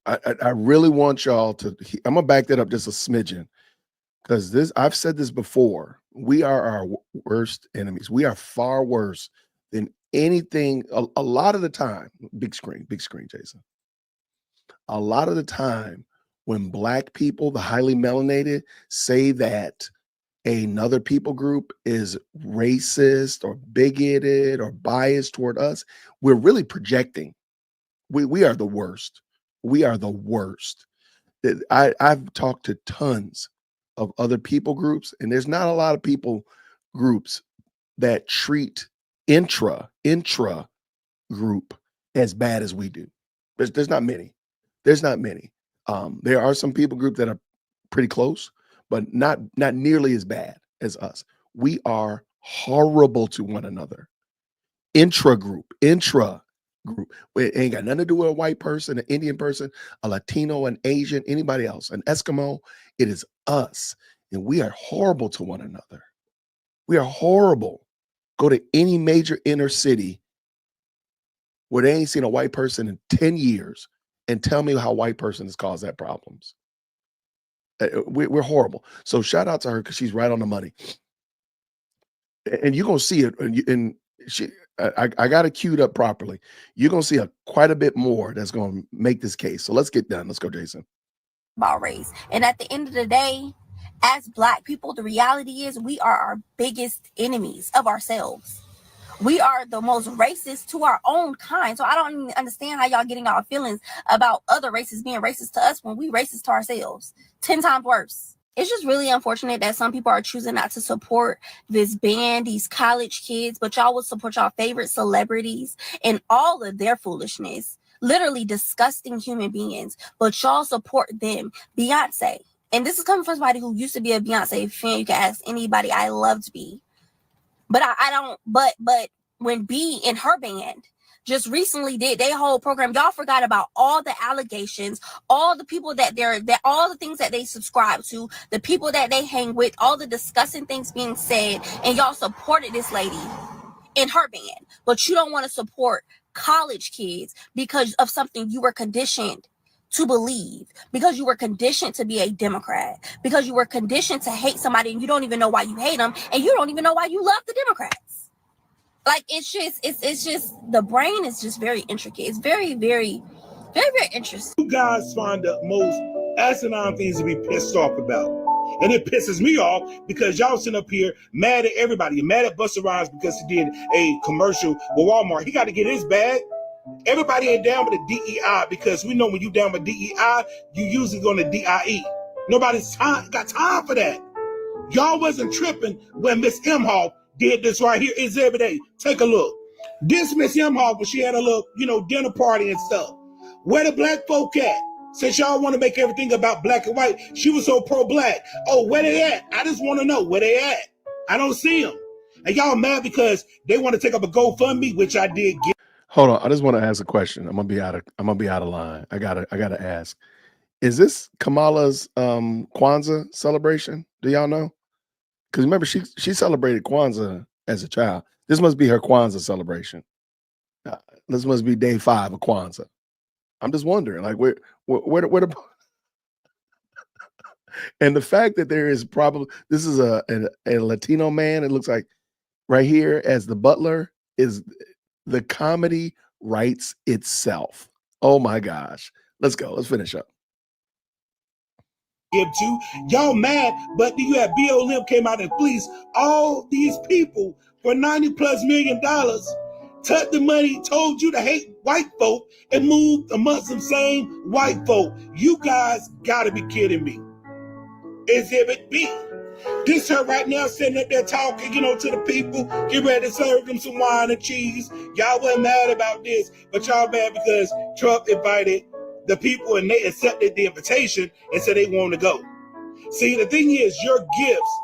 I really want y'all to, I'm gonna back that up just a smidgen, because I've said this before. We are our worst enemies. We are far worse than anything. A lot of the time, big screen, Jason. A lot of the time when Black people, the highly melanated, say that another people group is racist or bigoted or biased toward us, we're really projecting. We are the worst. We are the worst. I've talked to tons of other people groups, and there's not a lot of people groups that treat intra group as bad as we do. There's not many. There's not many. There are some people groups that are pretty close, but not nearly as bad as us. We are horrible to one another. Intra group. It ain't got nothing to do with a white person, an Indian person, a Latino, an Asian, anybody else, an Eskimo. It is us. And we are horrible to one another. We are horrible. Go to any major inner city where they ain't seen a white person in 10 years and tell me how a white person has caused that problems. We're horrible. So shout out to her because she's right on the money. And you're going to see it. And I got it queued up properly. You're going to see quite a bit more that's going to make this case. So let's get done. Let's go, Jason. About race. And at the end of the day, as Black people, the reality is we are our biggest enemies of ourselves. We are the most racist to our own kind. So I don't even understand how y'all getting our feelings about other races being racist to us when we racist to ourselves. 10 times worse. It's just really unfortunate that some people are choosing not to support this band, these college kids, but y'all will support y'all favorite celebrities and all of their foolishness. Literally disgusting human beings, but y'all support them. Beyonce. And this is coming from somebody who used to be a Beyonce fan. You can ask anybody. I loved B. But I don't, but when B and her band just recently did their whole program, y'all forgot about all the allegations, all the people that all the things that they subscribe to, the people that they hang with, all the disgusting things being said, and y'all supported this lady in her band. But you don't want to support college kids because of something you were conditioned to believe, because you were conditioned to be a Democrat, because you were conditioned to hate somebody and you don't even know why you hate them, and you don't even know why you love the Democrats. Like, it's just the brain is just very intricate. It's very, very, very, very interesting. You guys find the most asinine things to be pissed off about. And it pisses me off because y'all sitting up here mad at everybody. You're mad at Busta Rhymes because he did a commercial with Walmart. He got to get his bag. Everybody ain't down with the DEI because we know when you down with DEI, you usually going to DIE. Nobody's got time for that. Y'all wasn't tripping when Miss Imhoff did this right here. It's every day. Take a look. This Miss Imhoff, when she had a little, dinner party and stuff. Where the Black folk at? Since y'all want to make everything about black and white, she was so pro-black. Oh, where they at? I just want to know where they at. I don't see them. And y'all mad because they want to take up a GoFundMe, which I did get. Hold on, I just want to ask a question. I'm gonna be out of line. I gotta ask. Is this Kamala's Kwanzaa celebration? Do y'all know? Because remember, she celebrated Kwanzaa as a child. This must be her Kwanzaa celebration. This must be day 5 of Kwanzaa. I'm just wondering, like, where the and the fact that there is probably this is a Latino man. It looks like right here as the butler is. The comedy writes itself. Oh my gosh. Let's go. Let's finish up. Give to y'all mad, but you have BLM came out and fleeced all these people for $90+ million, took the money, told you to hate white folk, and moved amongst them same white folk. You guys gotta be kidding me. Exhibit B. This her right now sitting up there talking, to the people, get ready to serve them some wine and cheese. Y'all wasn't mad about this, but y'all mad because Trump invited the people and they accepted the invitation and said they want to go. See, the thing is, your gifts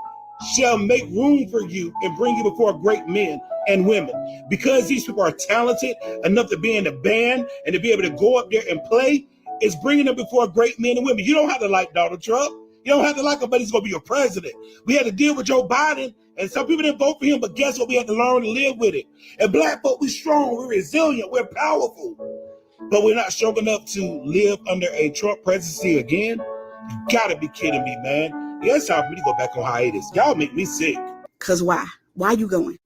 shall make room for you and bring you before great men and women. Because these people are talented enough to be in the band and to be able to go up there and play, it's bringing them before great men and women. You don't have to like Donald Trump. You don't have to like him, but he's going to be your president. We had to deal with Joe Biden, and some people didn't vote for him, but guess what? We had to learn to live with it. And black folk, we're strong, we're resilient, we're powerful. but we're not strong enough to live under a Trump presidency again? You gotta be kidding me, man. Yeah, it's time for me to go back on hiatus. Y'all make me sick. Cause why? Why you going?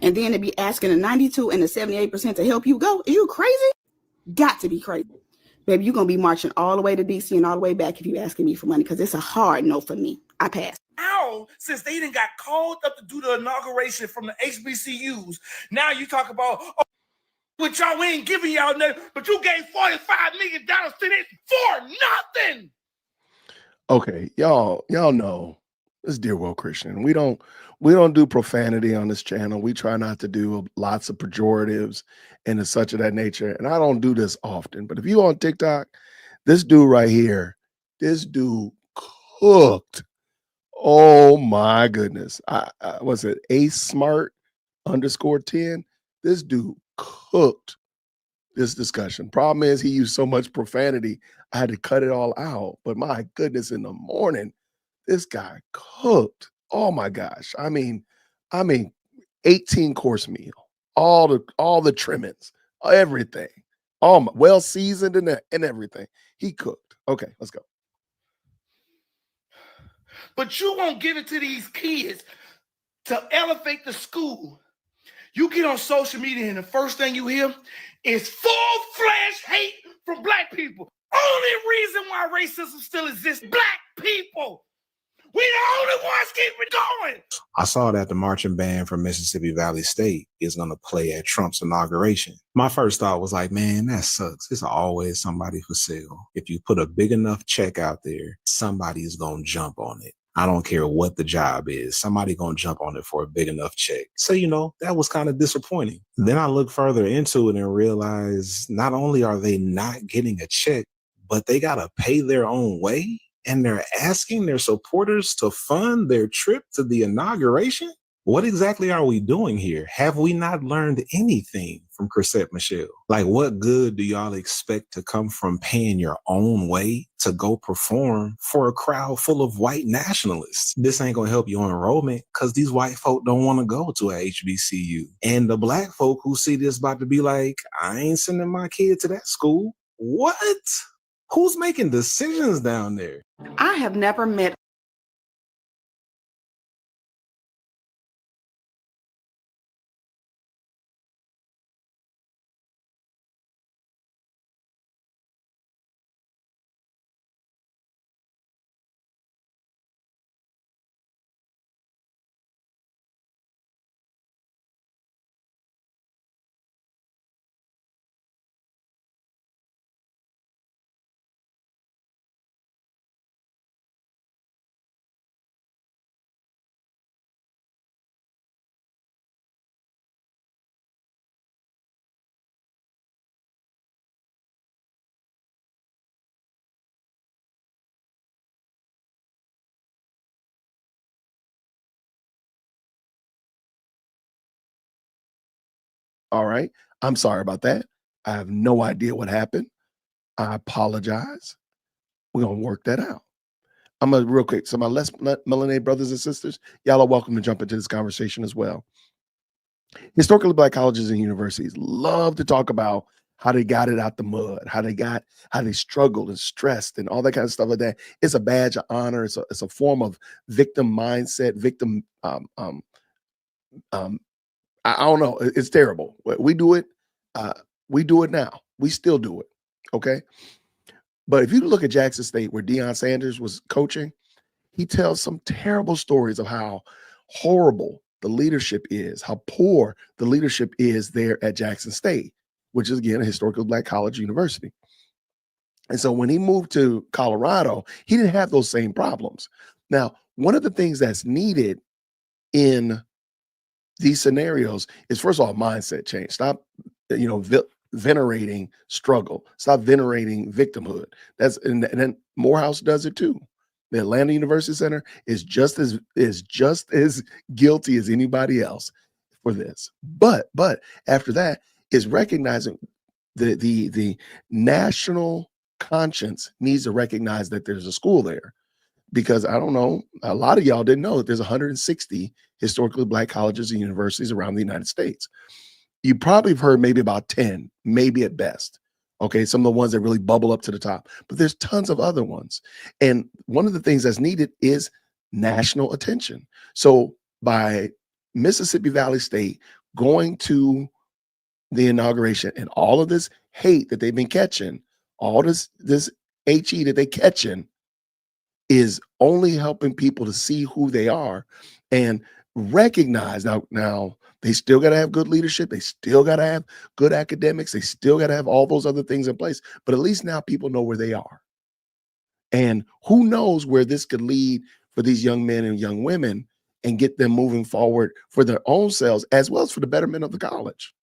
And then to be asking the 92 and the 78% to help you go? Are you crazy? Got to be crazy. Baby, you're going to be marching all the way to DC and all the way back if you asking me for money, because it's a hard no for me. I pass. Ow, since they didn't got called up to do the inauguration from the HBCUs, now you talk about, oh, which y'all we ain't giving y'all nothing, but you gave $45 million to this for nothing. Okay, y'all know this is Dear World Christian. We don't do profanity on this channel. We try not to do lots of pejoratives and such of that nature. And I don't do this often. But if you on TikTok, this dude right here, this dude cooked. Oh my goodness. I was it ASmart_10? This dude cooked this discussion. Problem is he used so much profanity, I had to cut it all out. But my goodness, in the morning, this guy cooked. Oh my gosh. I mean, 18-course meal, all the trimmings, everything, all well seasoned and everything. He cooked. Okay, let's go. But you won't give it to these kids to elevate the school. You get on social media and the first thing you hear is full-fledged hate from black people. Only reason why racism still exists, black people. We the only ones keep it going. I saw that the marching band from Mississippi Valley State is going to play at Trump's inauguration. My first thought was like, man, that sucks. There's always somebody for sale. If you put a big enough check out there, somebody's going to jump on it. I don't care what the job is. Somebody going to jump on it for a big enough check. So, that was kind of disappointing. Then I looked further into it and realized not only are they not getting a check, but they got to pay their own way. And they're asking their supporters to fund their trip to the inauguration? What exactly are we doing here? Have we not learned anything from Chrisette Michele? Like, what good do y'all expect to come from paying your own way to go perform for a crowd full of white nationalists? This ain't gonna help your enrollment because these white folk don't want to go to a HBCU. And the black folk who see this about to be like, I ain't sending my kid to that school. What? Who's making decisions down there? I have never met All right. I'm sorry about that. I have no idea what happened. I apologize. We're going to work that out. I'm going to real quick. So my less melanated brothers and sisters, y'all are welcome to jump into this conversation as well. Historically black colleges and universities love to talk about how they got it out the mud, how they struggled and stressed and all that kind of stuff like that. It's a badge of honor. It's a form of victim mindset, victim, I don't know. It's terrible. We do it. We do it now. We still do it. Okay. But if you look at Jackson State, where Deion Sanders was coaching, he tells some terrible stories of how horrible the leadership is, how poor the leadership is there at Jackson State, which is, again, a historically black college university. And so when he moved to Colorado, he didn't have those same problems. Now, one of the things that's needed in these scenarios is, first of all, mindset change. Stop, venerating struggle. Stop venerating victimhood. And then Morehouse does it too. The Atlanta University Center is just as guilty as anybody else for this. But after that is recognizing the national conscience needs to recognize that there's a school there. Because I don't know, a lot of y'all didn't know that there's 160 historically black colleges and universities around the United States. you probably have heard maybe about 10, maybe at best. Okay, some of the ones that really bubble up to the top, but there's tons of other ones. And one of the things that's needed is national attention. So by Mississippi Valley State going to the inauguration and all of this hate that they've been catching, all this HE that they catching is only helping people to see who they are and recognize now they still got to have good leadership. They still got to have good academics. They still got to have all those other things in place. But at least now people know where they are. And who knows where this could lead for these young men and young women and get them moving forward for their own selves as well as for the betterment of the college.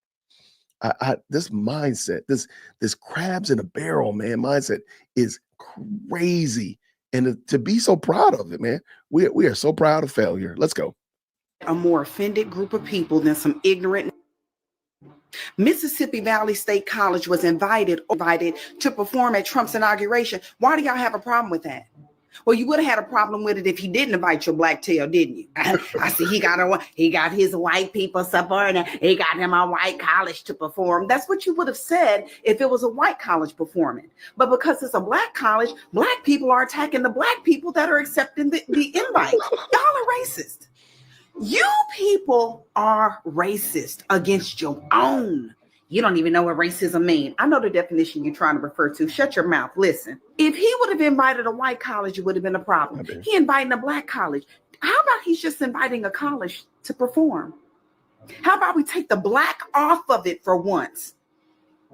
This mindset, this crabs in a barrel, man, mindset is crazy. And to be so proud of it, man, we are so proud of failure. Let's go. A more offended group of people than some ignorant. Mississippi Valley State College was invited to perform at Trump's inauguration. Why do y'all have a problem with that? Well, you would have had a problem with it if he didn't invite your black tail, didn't you? I see he got his white people supporting. He got him a white college to perform. That's what you would have said if it was a white college performing. But because it's a black college, black people are attacking the black people that are accepting the invite. Y'all are racist. You people are racist against your own. You don't even know what racism means. I know the definition you're trying to refer to. Shut your mouth. Listen, if he would have invited a white college, it would have been a problem. He invited a black college. How about he's just inviting a college to perform? How about we take the black off of it for once?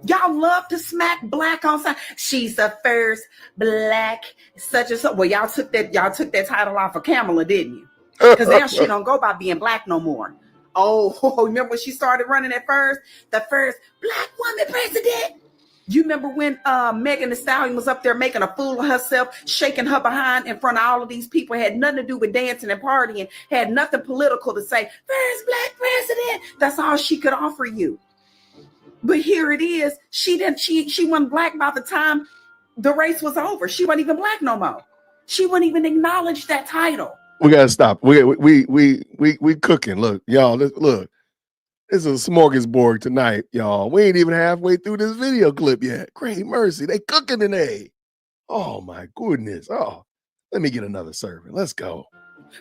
Y'all love to smack black on side. She's the first black such and such. Well, y'all took that title off of Kamala, didn't you? Because now she don't go by being black no more. Oh, remember when she started running at first? The first black woman president. You remember when Megan Thee Stallion was up there making a fool of herself, shaking her behind in front of all of these people, had nothing to do with dancing and partying, had nothing political to say. First black president. That's all she could offer you. But here it is. She wasn't black by the time the race was over. She wasn't even black no more. She wouldn't even acknowledge that title. We gotta stop. We cooking. Look, y'all. Look, this is a smorgasbord tonight, y'all. We ain't even halfway through this video clip yet. Great mercy, they cooking today. Oh my goodness. Oh, let me get another serving. Let's go.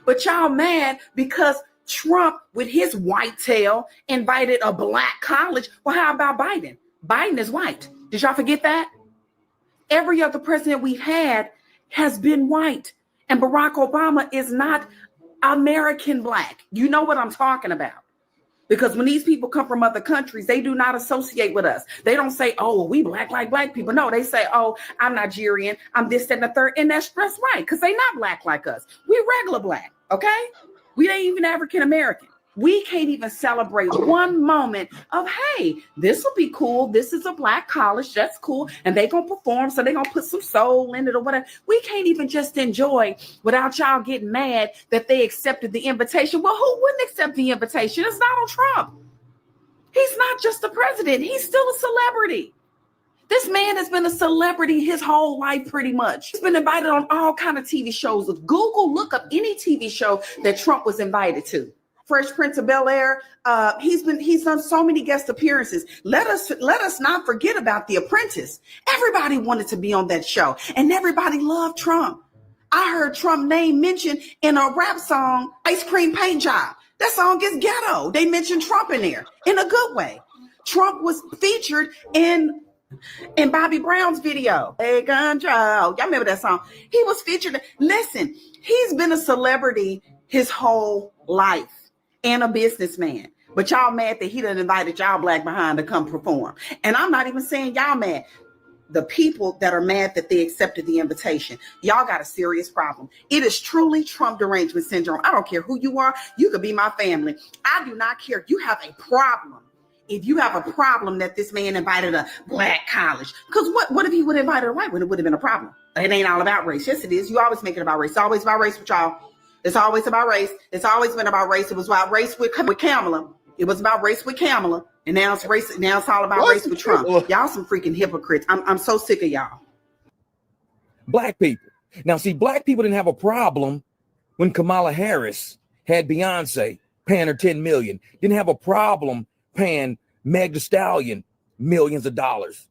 But y'all mad because Trump, with his white tail, invited a black college. Well, how about Biden? Biden is white. Did y'all forget that? Every other president we've had has been white. And Barack Obama is not American black. You know what I'm talking about. Because when these people come from other countries, they do not associate with us. They don't say, oh, well, we black like black people. No, they say, oh, I'm Nigerian. I'm this, that, and the third. And that's right, because they not black like us. We regular black, okay? We ain't even African American. We can't even celebrate one moment of, hey, this will be cool. This is a black college. That's cool. And they going to perform. So they going to put some soul in it or whatever. We can't even just enjoy without y'all getting mad that they accepted the invitation. Well, who wouldn't accept the invitation? It's Donald Trump. He's not just the president. He's still a celebrity. This man has been a celebrity his whole life, pretty much. He's been invited on all kinds of TV shows. If Google, look up any TV show that Trump was invited to. Fresh Prince of Bel-Air. He's done so many guest appearances. Let us not forget about The Apprentice. Everybody wanted to be on that show, and everybody loved Trump. I heard Trump name mentioned in a rap song, Ice Cream Paint Job. That song is ghetto. They mentioned Trump in there in a good way. Trump was featured in Bobby Brown's video. Hey, control. Y'all remember that song? He was featured. Listen, he's been a celebrity his whole life. And a businessman. But y'all mad that he done invited y'all black behind to come perform. And I'm not even saying y'all mad. The people that are mad that they accepted the invitation, y'all got a serious problem. It is truly Trump derangement syndrome. I don't care who you are. You could be my family. I do not care. You have a problem. If you have a problem that this man invited a black college, because what if he would have invited a white one? It would have been a problem. It ain't all about race. Yes, it is. You always make it about race. It's always about race with y'all. It's always about race. It's always been about race. It was about race with Kamala. It was about race with Kamala. And now it's race. Now it's all about race with Trump. Y'all some freaking hypocrites. I'm so sick of y'all. Black people. Now, see, black people didn't have a problem when Kamala Harris had Beyonce paying her $10 million. Didn't have a problem paying Meg Thee Stallion millions of dollars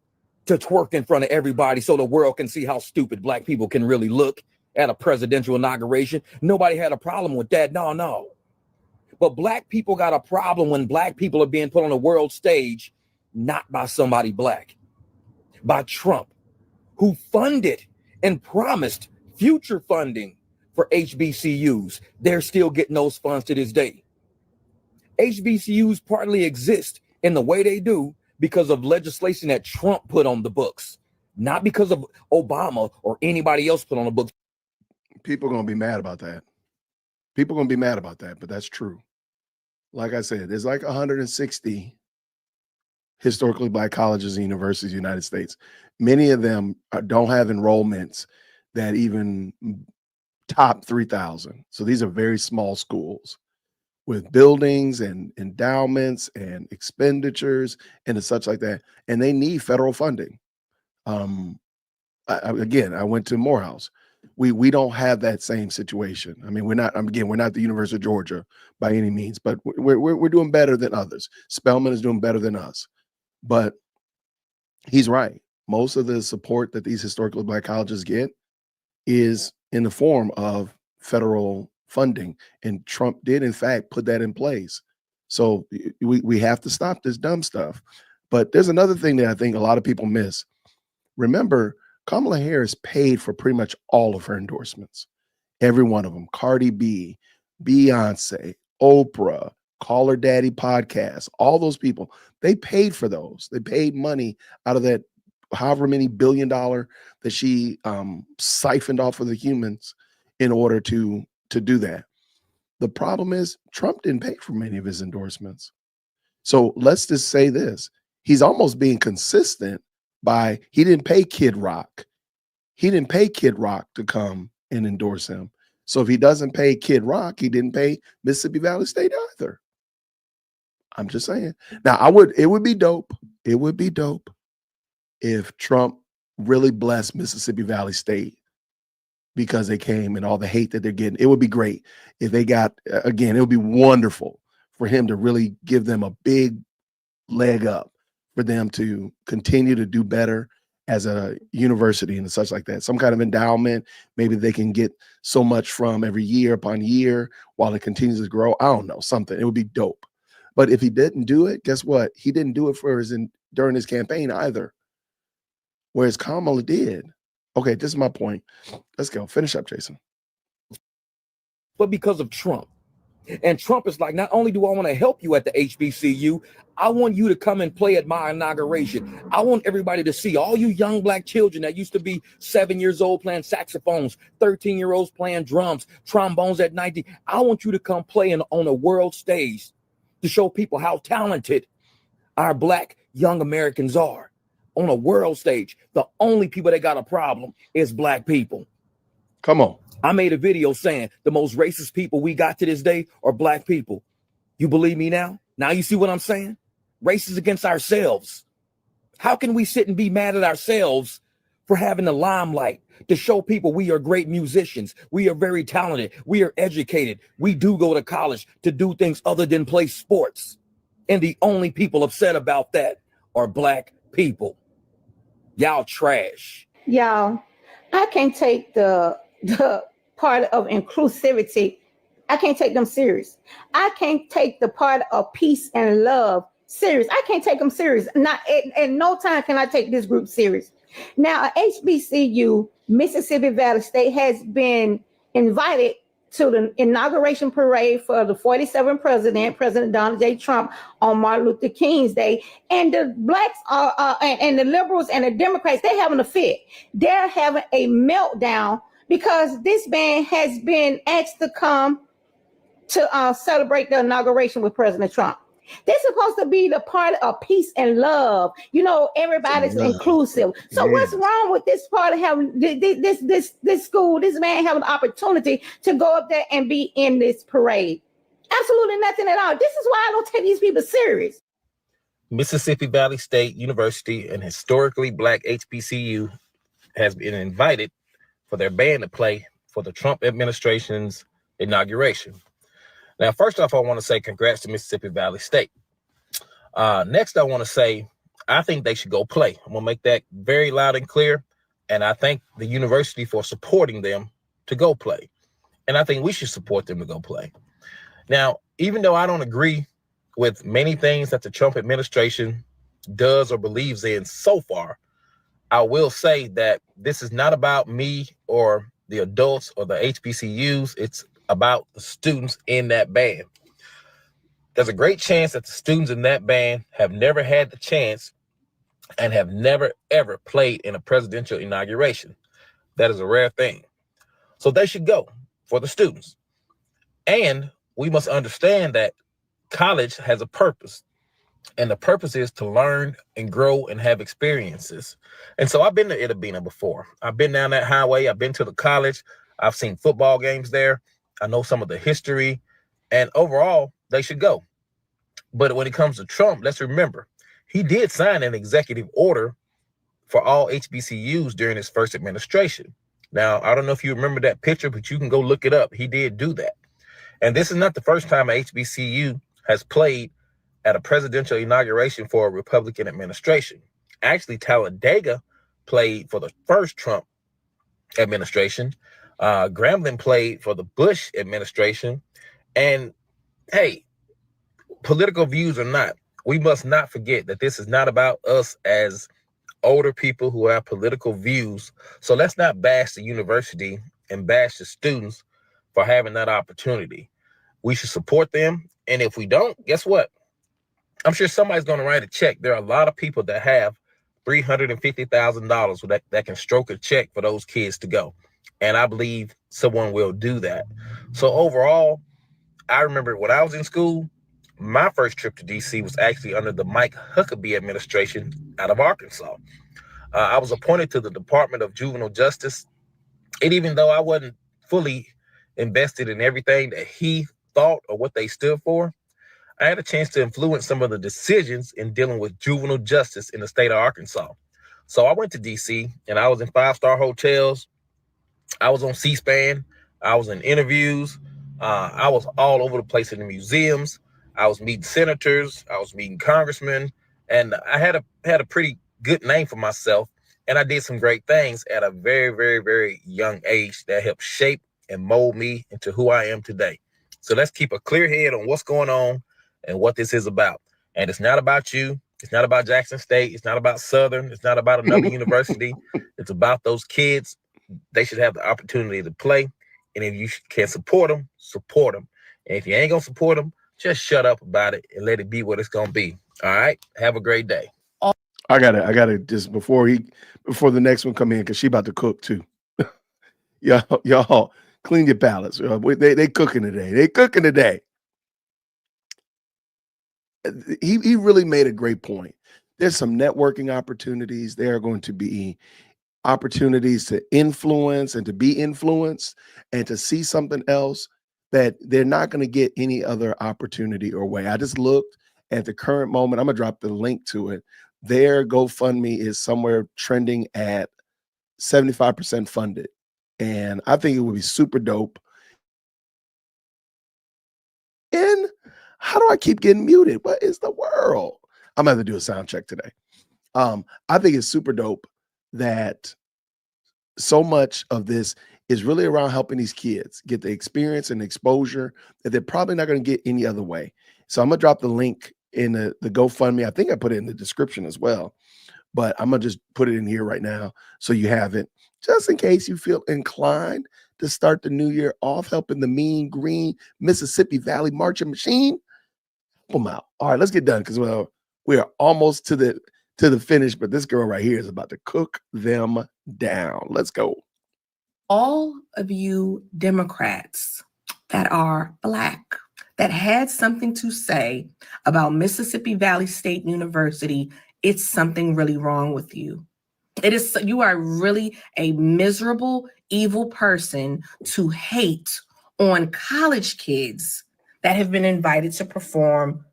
to twerk in front of everybody so the world can see how stupid black people can really look at a presidential inauguration. Nobody had a problem with that. No. But black people got a problem when black people are being put on a world stage, not by somebody black, by Trump, who funded and promised future funding for HBCUs. They're still getting those funds to this day. HBCUs partly exist in the way they do because of legislation that Trump put on the books, not because of Obama or anybody else put on the books. People are going to be mad about that. People are going to be mad about that, but that's true. Like I said, there's like 160 historically black colleges and universities in the United States. Many of them don't have enrollments that even top 3,000. So these are very small schools with buildings and endowments and expenditures and such like that. And they need federal funding. Again, I went to Morehouse. We don't have that same situation. I mean, we're not the University of Georgia by any means, but we're doing better than others. Spelman is doing better than us. But he's right. Most of the support that these historically black colleges get is in the form of federal funding. And Trump did, in fact, put that in place. So we have to stop this dumb stuff. But there's another thing that I think a lot of people miss. Remember, Kamala Harris paid for pretty much all of her endorsements. Every one of them. Cardi B, Beyonce, Oprah, Call Her Daddy podcast, all those people, they paid for those. They paid money out of that however many $1 billion that she siphoned off of the humans in order to do that. The problem is Trump didn't pay for many of his endorsements. So let's just say this. He's almost being consistent by he didn't pay Kid Rock. He didn't pay Kid Rock to come and endorse him. So if he doesn't pay Kid Rock, he didn't pay Mississippi Valley State either. I'm just saying. Now, it would be dope. It would be dope if Trump really blessed Mississippi Valley State because they came and all the hate that they're getting. It would be great if they got, again, it would be wonderful for him to really give them a big leg up for them to continue to do better as a university and such like that. Some kind of endowment, maybe they can get so much from every year upon year while it continues to grow. I don't know, something. It would be dope. But if he didn't do it, guess what? He didn't do it during his campaign either. Whereas Kamala did. Okay, this is my point. Let's go. Finish up, Jason. But because of Trump. And Trump is like, not only do I want to help you at the HBCU, I want you to come and play at my inauguration. I want everybody to see all you young black children that used to be 7 years old playing saxophones, 13-year-olds playing drums, trombones at 19. I want you to come play on a world stage to show people how talented our black young Americans are on a world stage. The only people that got a problem is black people. Come on. I made a video saying the most racist people we got to this day are black people. You believe me now? Now you see what I'm saying? Racist against ourselves. How can we sit and be mad at ourselves for having the limelight to show people we are great musicians? We are very talented. We are educated. We do go to college to do things other than play sports. And the only people upset about that are black people. Y'all trash. Y'all, I can't take the part of inclusivity. I can't take them serious. I can't take the part of peace and love serious. I can't take them serious. Not at no time can I take this group serious. Now, HBCU, Mississippi Valley State, has been invited to the inauguration parade for the 47th president, President Donald J. Trump, on Martin Luther King's Day. And the blacks and the liberals and the Democrats, they're having a fit. They're having a meltdown because this band has been asked to come to celebrate the inauguration with President Trump. They're supposed to be the part of peace and love. You know, everybody's inclusive. So what's wrong with this part of having this school, this man having the opportunity to go up there and be in this parade? Absolutely nothing at all. This is why I don't take these people serious. Mississippi Valley State University, an historically black HBCU, has been invited for their band to play for the Trump administration's inauguration. Now, first off, I want to say congrats to Mississippi Valley State. Next, I want to say, I think they should go play. I'm going to make that very loud and clear. And I thank the university for supporting them to go play. And I think we should support them to go play. Now, even though I don't agree with many things that the Trump administration does or believes in so far, I will say that this is not about me or the adults or the HBCUs. It's about the students in that band. There's a great chance that the students in that band have never had the chance and have never, ever played in a presidential inauguration. That is a rare thing. So they should go for the students. And we must understand that college has a purpose. And the purpose is to learn and grow and have experiences. And so I've been to Itta Bena before. I've been down that highway. I've been to the college. I've seen football games there. I know some of the history. And overall, they should go. But when it comes to Trump, let's remember, he did sign an executive order for all HBCUs during his first administration. Now, I don't know if you remember that picture, but you can go look it up. He did do that. And this is not the first time a HBCU has played at a presidential inauguration for a Republican administration. Actually, Talladega played for the first Trump administration. Grambling played for the Bush administration. And hey, political views or not, we must not forget that this is not about us as older people who have political views. So let's not bash the university and bash the students for having that opportunity. We should support them. And if we don't, guess what? I'm sure somebody's going to write a check. There are a lot of people that have $350,000 that can stroke a check for those kids to go. And I believe someone will do that. So overall, I remember when I was in school, my first trip to DC was actually under the Mike Huckabee administration out of Arkansas. I was appointed to the Department of Juvenile Justice. And even though I wasn't fully invested in everything that he thought or what they stood for, I had a chance to influence some of the decisions in dealing with juvenile justice in the state of Arkansas. So I went to DC and I was in 5-star hotels. I was on C-SPAN. I was in interviews. I was all over the place in the museums. I was meeting senators. I was meeting congressmen. And I had a pretty good name for myself. And I did some great things at a very, very, very young age that helped shape and mold me into who I am today. So let's keep a clear head on what's going on and what this is about. And it's not about you. It's not about Jackson State. It's not about Southern. It's not about another university. It's about those kids. They should have the opportunity to play. And if you can support them, support them. And if you ain't going to support them, just shut up about it and let it be what it's going to be. All right. Have a great day. I gotta just before the next one come in, because she about to cook too. y'all clean your palates. They cooking today. They cooking today. He really made a great point. There's some networking opportunities. There are going to be opportunities to influence and to be influenced and to see something else that they're not going to get any other opportunity or way. I just looked at the current moment. I'm going to drop the link to it. Their GoFundMe is somewhere trending at 75% funded. And I think it would be super dope. And how do I keep getting muted? What is the world? I'm going to have to do a sound check today. I think it's super dope that so much of this is really around helping these kids get the experience and exposure that they're probably not going to get any other way. So I'm going to drop the link in the GoFundMe. I think I put it in the description as well, but I'm going to just put it in here right now so you have it, just in case you feel inclined to start the new year off helping the Mean Green Mississippi Valley Marching Machine. Help them out. All right, let's get done because we are almost to the finish, but this girl right here is about to cook them down. Let's go. All of you Democrats that are Black, that had something to say about Mississippi Valley State University, it's something really wrong with you. You are really a miserable, evil person to hate on college kids that have been invited to perform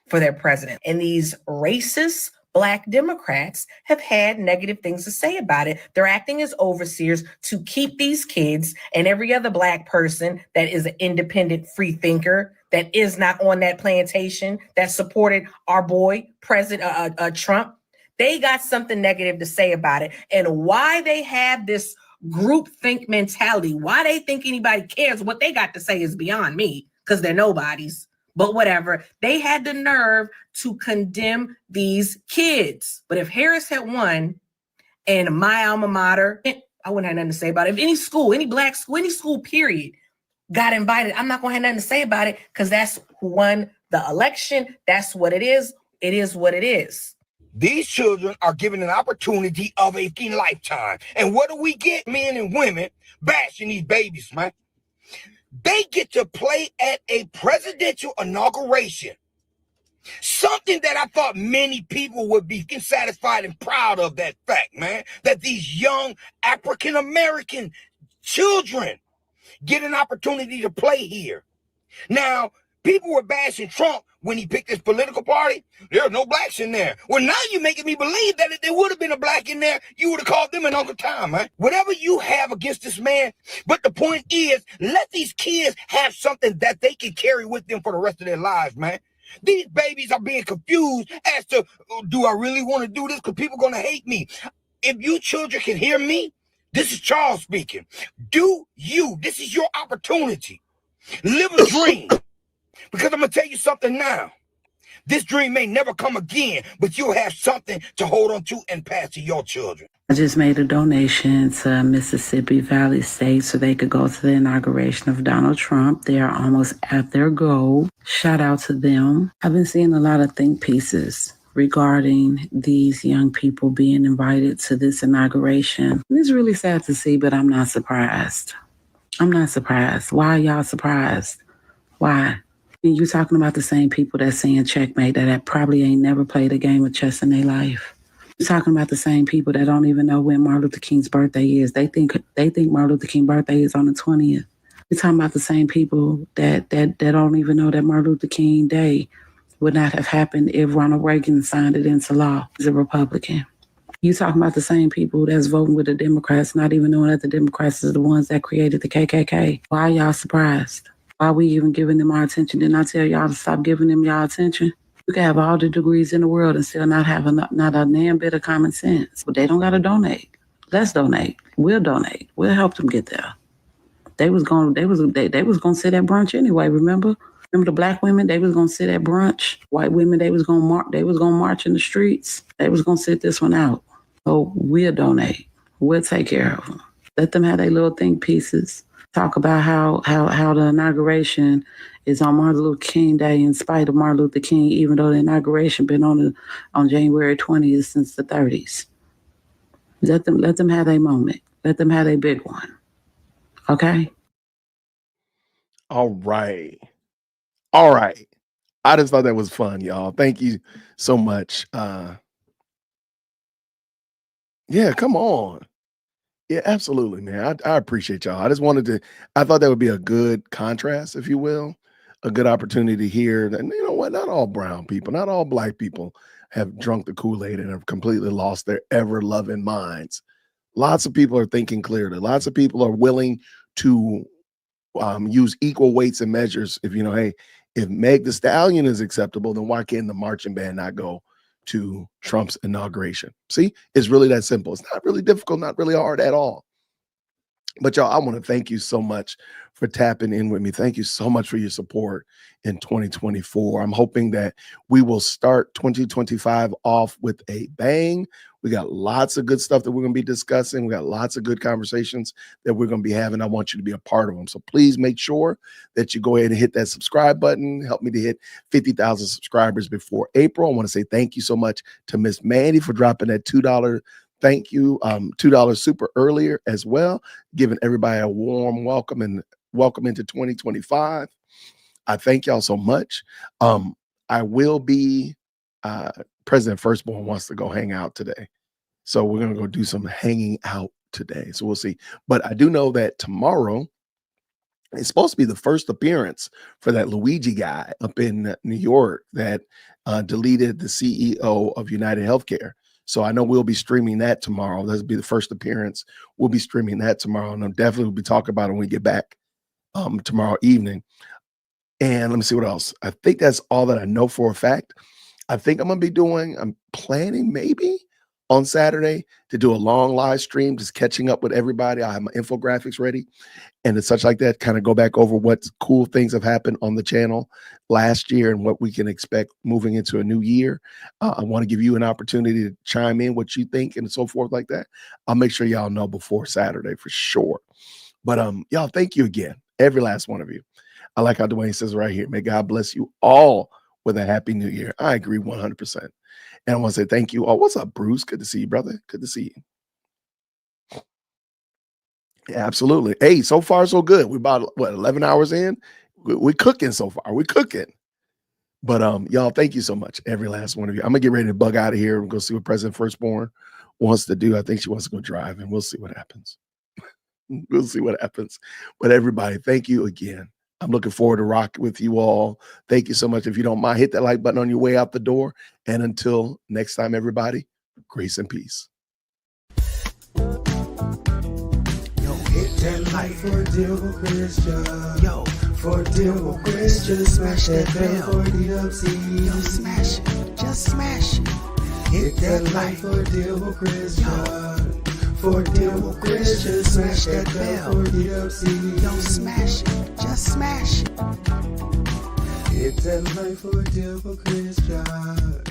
for their president. And these racist Black Democrats have had negative things to say about it. They're acting as overseers to keep these kids and every other Black person that is an independent free thinker that is not on that plantation that supported our boy, President Trump, they got something negative to say about it. And why they have this groupthink mentality, why they think anybody cares what they got to say is beyond me, because they're nobodies. But whatever, they had the nerve to condemn these kids. But if Harris had won and my alma mater, I wouldn't have nothing to say about it. If any school, any black school, any school period got invited, I'm not going to have nothing to say about it because that's who won the election. That's what it is. It is what it is. These children are given an opportunity of a lifetime. And what do we get? Men and women bashing these babies, man. They get to play at a presidential inauguration. Something that I thought many people would be satisfied and proud of, that fact, man, that these young African-American children get an opportunity to play here. Now, people were bashing Trump when he picked his political party. There are no blacks in there. Well, now you're making me believe that if there would have been a black in there, you would have called them an Uncle Tom, man. Whatever you have against this man, but the point is, let these kids have something that they can carry with them for the rest of their lives, man. These babies are being confused as to, do I really want to do this? Because people are going to hate me. If you children can hear me, this is Charles speaking. Do you? This is your opportunity. Live a dream. Because I'm going to tell you something now. This dream may never come again, but you'll have something to hold on to and pass to your children. I just made a donation to Mississippi Valley State so they could go to the inauguration of Donald Trump. They are almost at their goal. Shout out to them. I've been seeing a lot of think pieces regarding these young people being invited to this inauguration. It's really sad to see, but I'm not surprised. I'm not surprised. Why are y'all surprised? Why? And you talking about the same people that's saying checkmate that probably ain't never played a game of chess in their life. You're talking about the same people that don't even know when Martin Luther King's birthday is. They think Martin Luther King's birthday is on the 20th. You're talking about the same people that don't even know that Martin Luther King Day would not have happened if Ronald Reagan signed it into law as a Republican. You talking about the same people that's voting with the Democrats, not even knowing that the Democrats are the ones that created the KKK. Why are y'all surprised? Why are we even giving them our attention? Didn't I tell y'all to stop giving them y'all attention? You can have all the degrees in the world and still not have not a damn bit of common sense. But they don't got to donate. Let's donate. We'll donate. We'll help them get there. They was gonna sit at brunch anyway. Remember the black women? They was gonna sit at brunch. White women, they was gonna march in the streets. They was gonna sit this one out. So we'll donate. We'll take care of them. Let them have their little think pieces. Talk about how the inauguration is on Martin Luther King Day in spite of Martin Luther King, even though the inauguration been on January 20th since the 30s. Let them have their moment. Let them have their big one. Okay? All right. All right. I just thought that was fun, y'all. Thank you so much. Yeah, come on. Yeah, absolutely, man. I appreciate y'all. I thought that would be a good contrast, if you will, a good opportunity here. And you know what? Not all brown people, not all black people have drunk the Kool-Aid and have completely lost their ever-loving minds. Lots of people are thinking clearly. Lots of people are willing to use equal weights and measures. If, hey, if Meg Thee Stallion is acceptable, then why can't the marching band not go to Trump's inauguration? See, it's really that simple. It's not really difficult, not really hard at all. But y'all, I want to thank you so much for tapping in with me. Thank you so much for your support in 2024. I'm hoping that we will start 2025 off with a bang. We got lots of good stuff that we're going to be discussing. We got lots of good conversations that we're going to be having. I want you to be a part of them. So please make sure that you go ahead and hit that subscribe button. Help me to hit 50,000 subscribers before April. I want to say thank you so much to Miss Mandy for dropping that $2 thank you, $2 super earlier as well, giving everybody a warm welcome and welcome into 2025. I thank y'all so much. I will be, President Firstborn wants to go hang out today. So we're going to go do some hanging out today. So we'll see. But I do know that tomorrow it's supposed to be the first appearance for that Luigi guy up in New York that deleted the CEO of United Healthcare. So I know we'll be streaming that tomorrow. That'll be the first appearance. We'll be streaming that tomorrow. And I'll definitely will be talking about it when we get back tomorrow evening. And let me see what else. I think that's all that I know for a fact. I think I'm planning maybe on Saturday to do a long live stream, just catching up with everybody. I have my infographics ready and such like that, kind of go back over what cool things have happened on the channel last year and what we can expect moving into a new year. I want to give you an opportunity to chime in what you think and so forth like that. I'll make sure y'all know before Saturday for sure. But y'all, thank you again, every last one of you. I like how Dwayne says right here, may God bless you all with a happy new year. I agree 100%. And I want to say thank you all. What's up, Bruce? Good to see you, brother. Good to see you. Yeah, absolutely. Hey, so far so good. We're about, 11 hours in? We're cooking so far. We're cooking. But y'all, thank you so much, every last one of you. I'm going to get ready to bug out of here and go see what President Firstborn wants to do. I think she wants to go drive, and we'll see what happens. We'll see what happens. But everybody, thank you again. I'm looking forward to rock with you all. Thank you so much. If you don't mind, hit that like button on your way out the door. And until next time, everybody, grace and peace. Yo, hit that like for deal with Christian. Yo, for deal with Christian. Smash that bell for DWC. Yo, smash it. Just smash it. Hit that like for deal with Christian. For deal with Christian, smash that bell for DWC. Yo, smash it, just smash it. Hit that like for deal with Christian.